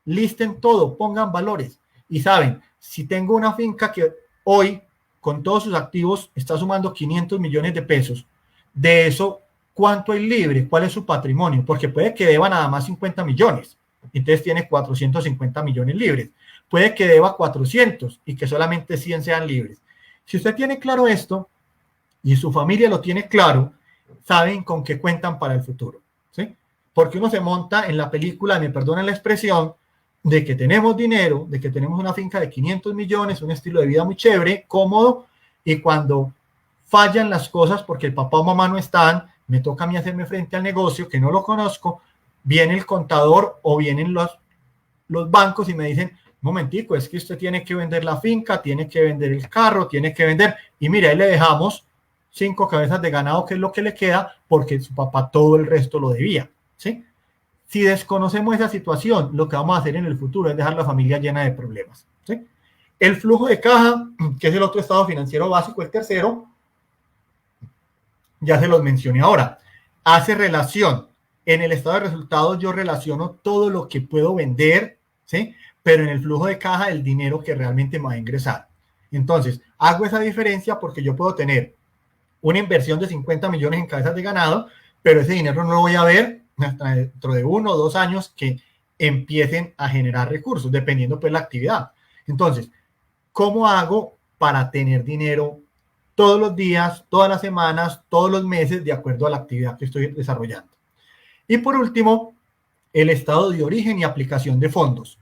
Listen todo, pongan valores. Y saben, si tengo una finca que hoy, con todos sus activos, está sumando 500 millones de pesos, de eso, ¿cuánto hay libre? ¿Cuál es su patrimonio? Porque puede que deba nada más 50 millones, entonces tiene 450 millones libres. Puede que deba 400 y que solamente 100 sean libres. Si usted tiene claro esto y su familia lo tiene claro, saben con qué cuentan para el futuro, ¿sí? Porque uno se monta en la película, me perdonen la expresión, de que tenemos dinero, de que tenemos una finca de 500 millones, un estilo de vida muy chévere, cómodo, y cuando fallan las cosas porque el papá o mamá no están, me toca a mí hacerme frente al negocio que no lo conozco, viene el contador o vienen los bancos y me dicen, momentico, es que usted tiene que vender la finca, tiene que vender el carro, tiene que vender, y mira, ahí le dejamos 5 cabezas de ganado, que es lo que le queda, porque su papá todo el resto lo debía, ¿sí? Si desconocemos esa situación, lo que vamos a hacer en el futuro es dejar la familia llena de problemas, ¿sí? El flujo de caja, que es el otro estado financiero básico, el tercero, ya se los mencioné ahora, hace relación. En el estado de resultados yo relaciono todo lo que puedo vender, ¿sí? Pero en el flujo de caja el dinero que realmente me va a ingresar. Entonces, hago esa diferencia porque yo puedo tener una inversión de 50 millones en cabezas de ganado, pero ese dinero no lo voy a ver hasta dentro de 1 o 2 años que empiecen a generar recursos, dependiendo pues la actividad. Entonces, ¿cómo hago para tener dinero todos los días, todas las semanas, todos los meses, de acuerdo a la actividad que estoy desarrollando? Y por último, el estado de origen y aplicación de fondos.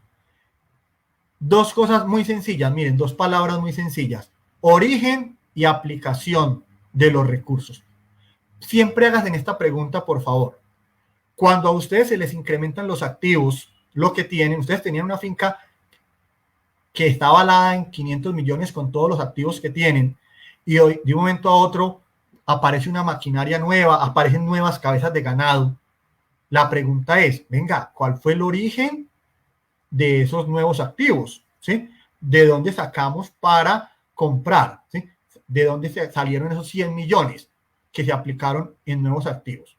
2 cosas muy sencillas, miren, 2 palabras muy sencillas: origen y aplicación de los recursos. Siempre hagas en esta pregunta, por favor. Cuando a ustedes se les incrementan los activos, lo que tienen, ustedes tenían una finca que está avalada en 500 millones con todos los activos que tienen, y hoy, de un momento a otro, aparece una maquinaria nueva, aparecen nuevas cabezas de ganado. La pregunta es, venga, ¿cuál fue el origen de esos nuevos activos? ¿Sí? ¿De dónde sacamos para comprar? ¿Sí? ¿De dónde salieron esos 100 millones que se aplicaron en nuevos activos?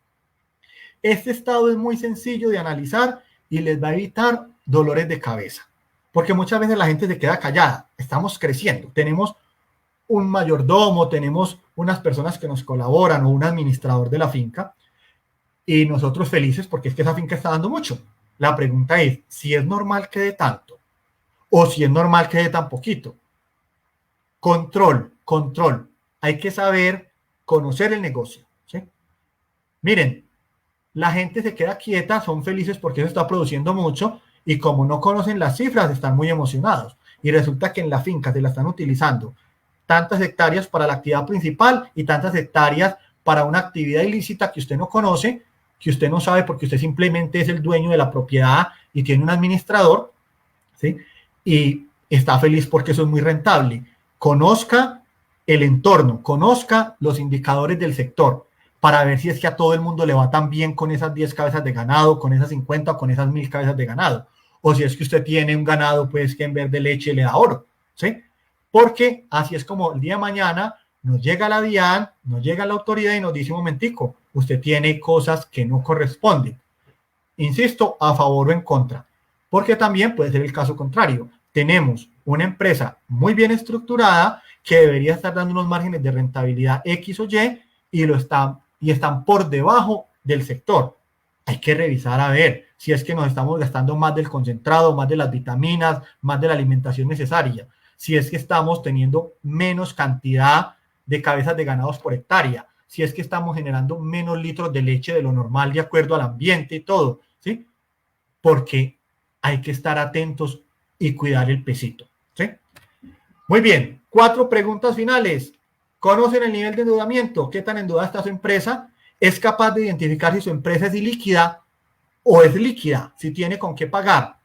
Este estado es muy sencillo de analizar y les va a evitar dolores de cabeza, porque muchas veces la gente se queda callada. Estamos creciendo, tenemos un mayordomo, tenemos unas personas que nos colaboran o un administrador de la finca, y nosotros felices porque es que esa finca está dando mucho. La pregunta es si es normal que dé tanto o si es normal que dé tan poquito. Control. Hay que saber conocer el negocio, ¿sí? Miren, la gente se queda quieta, son felices porque eso está produciendo mucho, y como no conocen las cifras, están muy emocionados. Y resulta que en la finca se la están utilizando tantas hectáreas para la actividad principal y tantas hectáreas para una actividad ilícita que usted no conoce, que usted no sabe porque usted simplemente es el dueño de la propiedad y tiene un administrador, ¿sí? Y está feliz porque eso es muy rentable. Conozca el entorno, conozca los indicadores del sector para ver si es que a todo el mundo le va tan bien con esas 10 cabezas de ganado, con esas 50 o con esas 1000 cabezas de ganado. O si es que usted tiene un ganado, pues que en vez de leche le da oro, ¿sí? Porque así es como el día de mañana nos llega la DIAN, nos llega la autoridad y nos dice: un momentico, usted tiene cosas que no corresponden. Insisto, a favor o en contra, porque también puede ser el caso contrario. Tenemos una empresa muy bien estructurada que debería estar dando unos márgenes de rentabilidad X o Y y están por debajo del sector. Hay que revisar a ver si es que nos estamos gastando más del concentrado, más de las vitaminas, más de la alimentación necesaria, si es que estamos teniendo menos cantidad de cabezas de ganados por hectárea, si es que estamos generando menos litros de leche de lo normal de acuerdo al ambiente y todo, ¿sí? Porque hay que estar atentos y cuidar el pesito, ¿sí? Muy bien, 4 preguntas finales. ¿Conocen el nivel de endeudamiento? ¿Qué tan endeudada está su empresa? ¿Es capaz de identificar si su empresa es ilíquida o es líquida? Si tiene con qué pagar.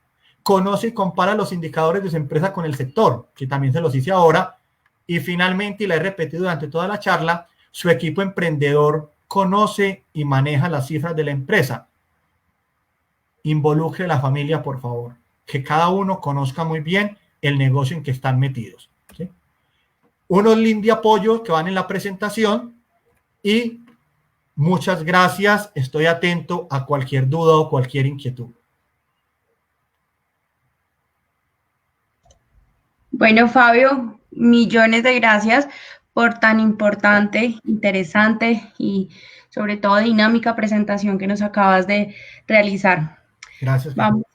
¿Conoce y compara los indicadores de su empresa con el sector? Que también se los hice ahora. Y finalmente, y la he repetido durante toda la charla, su equipo emprendedor conoce y maneja las cifras de la empresa. Involucre a la familia, por favor. Que cada uno conozca muy bien el negocio en que están metidos, ¿sí? Unos links de apoyo que van en la presentación y muchas gracias. Estoy atento a cualquier duda o cualquier inquietud. Bueno, Fabio, millones de gracias por tan importante, interesante y sobre todo dinámica presentación que nos acabas de realizar. Gracias. Vamos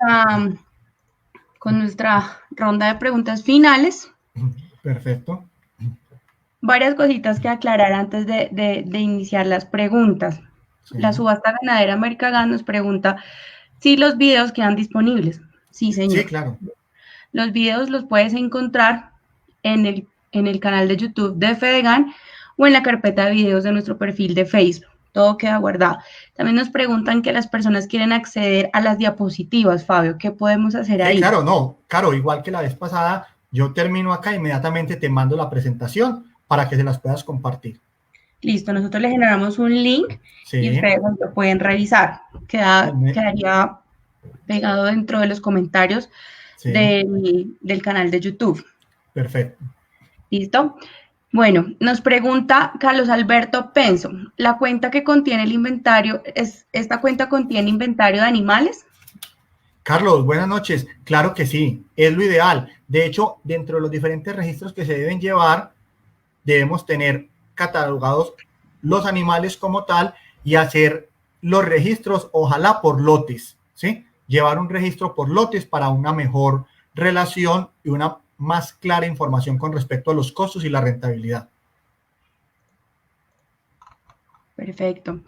con nuestra ronda de preguntas finales. Perfecto. Varias cositas que aclarar antes de iniciar las preguntas. Sí. La subasta ganadera Americagas nos pregunta si los videos quedan disponibles. Sí, señor. Sí, claro. Los videos los puedes encontrar en el canal de YouTube de Fedegan o en la carpeta de videos de nuestro perfil de Facebook. Todo queda guardado. También nos preguntan que las personas quieren acceder a las diapositivas, Fabio. ¿Qué podemos hacer ahí? Claro, no. Claro, igual que la vez pasada, yo termino acá, inmediatamente te mando la presentación para que se las puedas compartir. Listo, nosotros le generamos un link y ustedes lo pueden revisar. Quedaría pegado dentro de los comentarios del canal de YouTube. Perfecto. ¿Listo? Bueno, nos pregunta Carlos Alberto Penso, ¿la cuenta que contiene el inventario, esta cuenta contiene inventario de animales? Carlos, buenas noches. Claro que sí, es lo ideal. De hecho, dentro de los diferentes registros que se deben llevar, debemos tener catalogados los animales como tal y hacer los registros, ojalá por lotes, ¿sí? Llevar un registro por lotes para una mejor relación y una más clara información con respecto a los costos y la rentabilidad. Perfecto.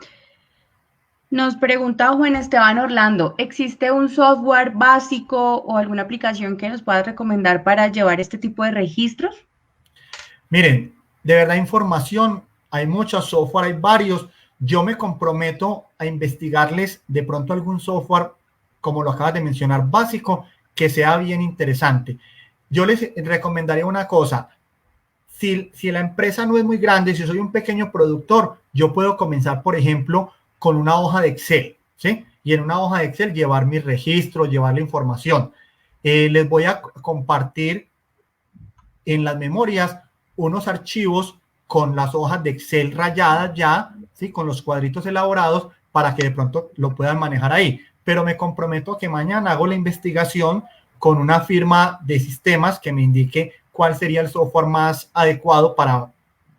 Nos pregunta Juan Esteban Orlando, ¿existe un software básico o alguna aplicación que nos puedas recomendar para llevar este tipo de registros? Miren, de verdad información, hay muchos software, hay varios. Yo me comprometo a investigarles de pronto algún software, como lo acabas de mencionar, básico, que sea bien interesante. Yo les recomendaría una cosa. Si la empresa no es muy grande, si soy un pequeño productor, yo puedo comenzar, por ejemplo, con una hoja de Excel, ¿sí? Y en una hoja de Excel llevar mi registro, llevar la información. Les voy a compartir en las memorias unos archivos con las hojas de Excel rayadas ya, ¿sí? Con los cuadritos elaborados para que de pronto lo puedan manejar ahí. Pero me comprometo a que mañana hago la investigación con una firma de sistemas que me indique cuál sería el software más adecuado para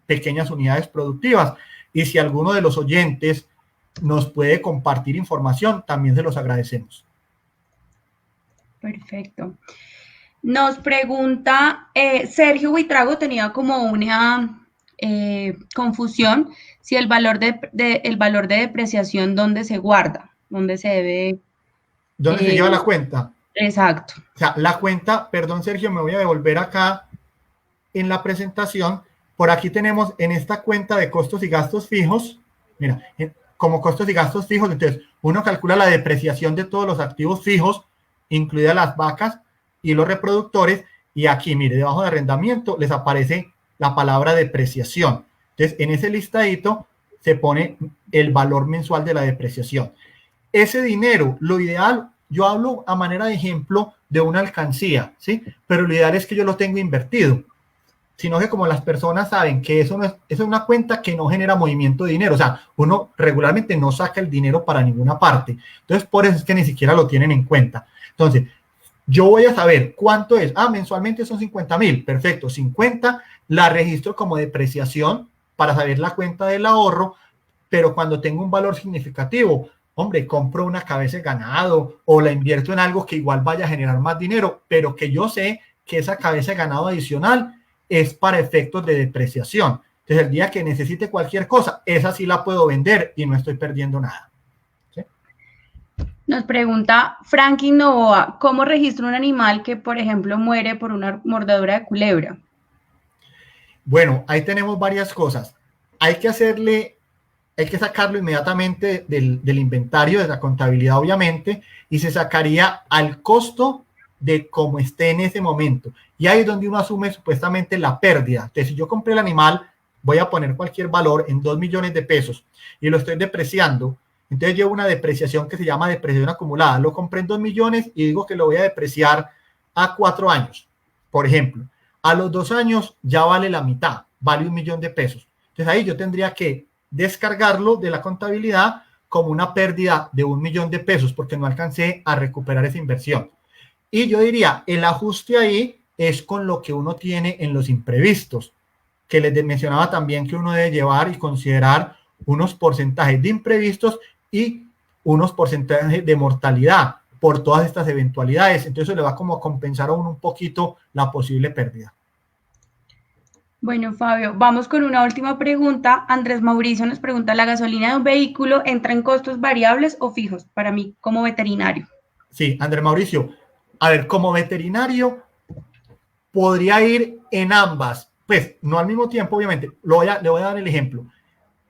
pequeñas unidades productivas. Y si alguno de los oyentes nos puede compartir información, también se los agradecemos. Perfecto. Nos pregunta Sergio Huitrago, tenía como una confusión si el valor de depreciación, ¿dónde se guarda? ¿Dónde se debe? ¿Dónde se lleva la cuenta? Exacto. O sea, la cuenta, perdón Sergio, me voy a devolver acá en la presentación. Por aquí tenemos en esta cuenta de costos y gastos fijos, mira, como costos y gastos fijos, entonces uno calcula la depreciación de todos los activos fijos, incluidas las vacas y los reproductores, y aquí, mire, debajo de arrendamiento les aparece la palabra depreciación. Entonces, en ese listadito se pone el valor mensual de la depreciación. Ese dinero, lo ideal, yo hablo a manera de ejemplo de una alcancía, ¿sí? Pero lo ideal es que yo lo tengo invertido, sino que como las personas saben que eso es una cuenta que no genera movimiento de dinero, o sea, uno regularmente no saca el dinero para ninguna parte, entonces por eso es que ni siquiera lo tienen en cuenta. Entonces, yo voy a saber cuánto es, mensualmente son 50,000, perfecto, 50, la registro como depreciación para saber la cuenta del ahorro, pero cuando tengo un valor significativo, hombre, compro una cabeza de ganado o la invierto en algo que igual vaya a generar más dinero, pero que yo sé que esa cabeza de ganado adicional es para efectos de depreciación. Entonces, el día que necesite cualquier cosa, esa sí la puedo vender y no estoy perdiendo nada. ¿Sí? Nos pregunta Franklin Novoa, ¿cómo registro un animal que, por ejemplo, muere por una mordedura de culebra? Bueno, ahí tenemos varias cosas. Hay que sacarlo inmediatamente del inventario, de la contabilidad, obviamente, y se sacaría al costo de cómo esté en ese momento. Y ahí es donde uno asume supuestamente la pérdida. Entonces, si yo compré el animal, voy a poner cualquier valor en 2 millones de pesos y lo estoy depreciando. Entonces, llevo una depreciación que se llama depreciación acumulada. Lo compré en 2 millones y digo que lo voy a depreciar a 4 años, por ejemplo. A los 2 años ya vale la mitad, vale 1 millón de pesos. Entonces, ahí yo tendría que descargarlo de la contabilidad como una pérdida de 1 millón de pesos porque no alcancé a recuperar esa inversión. Y yo diría, el ajuste ahí es con lo que uno tiene en los imprevistos, que les mencionaba también que uno debe llevar y considerar unos porcentajes de imprevistos y unos porcentajes de mortalidad por todas estas eventualidades. Entonces le va como a compensar a uno un poquito la posible pérdida. Bueno, Fabio, vamos con una última pregunta. Andrés Mauricio nos pregunta, ¿la gasolina de un vehículo entra en costos variables o fijos para mí como veterinario? Sí, Andrés Mauricio, a ver, como veterinario podría ir en ambas, pues no al mismo tiempo, obviamente. Le voy a dar el ejemplo.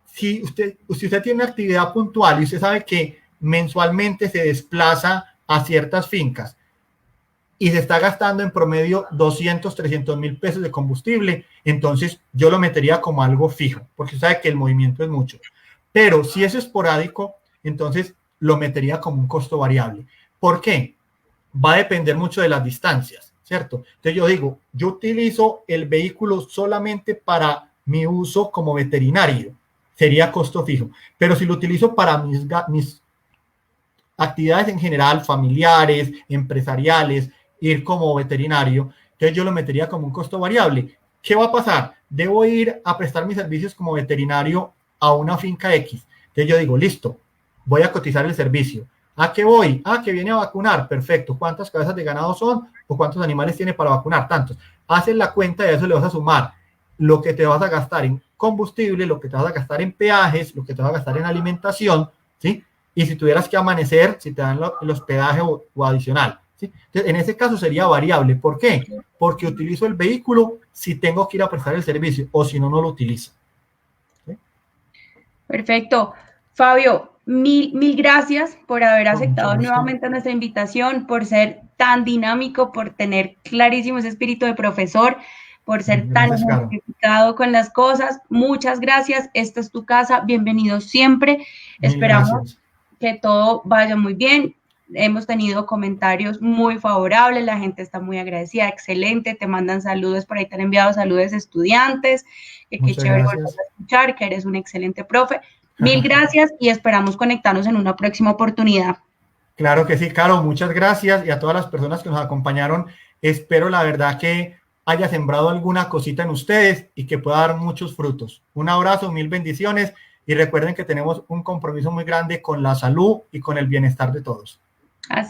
Si usted tiene una actividad puntual y usted sabe que mensualmente se desplaza a ciertas fincas y se está gastando en promedio 200, 300,000 pesos de combustible, entonces yo lo metería como algo fijo, porque sabe que el movimiento es mucho. Pero si es esporádico, entonces lo metería como un costo variable. ¿Por qué? Va a depender mucho de las distancias, ¿cierto? Entonces yo digo, yo utilizo el vehículo solamente para mi uso como veterinario, sería costo fijo. Pero si lo utilizo para mis actividades en general, familiares, empresariales, ir como veterinario, entonces yo lo metería como un costo variable. ¿Qué va a pasar? Debo ir a prestar mis servicios como veterinario a una finca X. Entonces yo digo, listo, voy a cotizar el servicio. ¿A qué voy? Que viene a vacunar. Perfecto. ¿Cuántas cabezas de ganado son? ¿O cuántos animales tiene para vacunar? Tantos. Haces la cuenta y a eso le vas a sumar lo que te vas a gastar en combustible, lo que te vas a gastar en peajes, lo que te vas a gastar en alimentación, ¿sí? Y si tuvieras que amanecer, si te dan el hospedaje o adicional, ¿sí? Entonces, en ese caso sería variable. ¿Por qué? Porque utilizo el vehículo si tengo que ir a prestar el servicio o si no, no lo utilizo. ¿Sí? Perfecto. Fabio, mil gracias por haber aceptado Mucho gusto. nuevamente nuestra invitación, por ser tan dinámico, por tener clarísimo ese espíritu de profesor, por ser tan Gracias, Caro. identificado con las cosas. Muchas gracias. Esta es tu casa. Bienvenido siempre. Mil Esperamos gracias. que todo vaya muy bien. Hemos tenido comentarios muy favorables, la gente está muy agradecida, excelente, te mandan saludos, por ahí te han enviado saludos estudiantes, que qué Muchas chévere volver gracias. a escuchar, que eres un excelente profe. Mil gracias y esperamos conectarnos en una próxima oportunidad. Claro que sí, Caro, muchas gracias y a todas las personas que nos acompañaron. Espero la verdad que haya sembrado alguna cosita en ustedes y que pueda dar muchos frutos. Un abrazo, mil bendiciones y recuerden que tenemos un compromiso muy grande con la salud y con el bienestar de todos. Así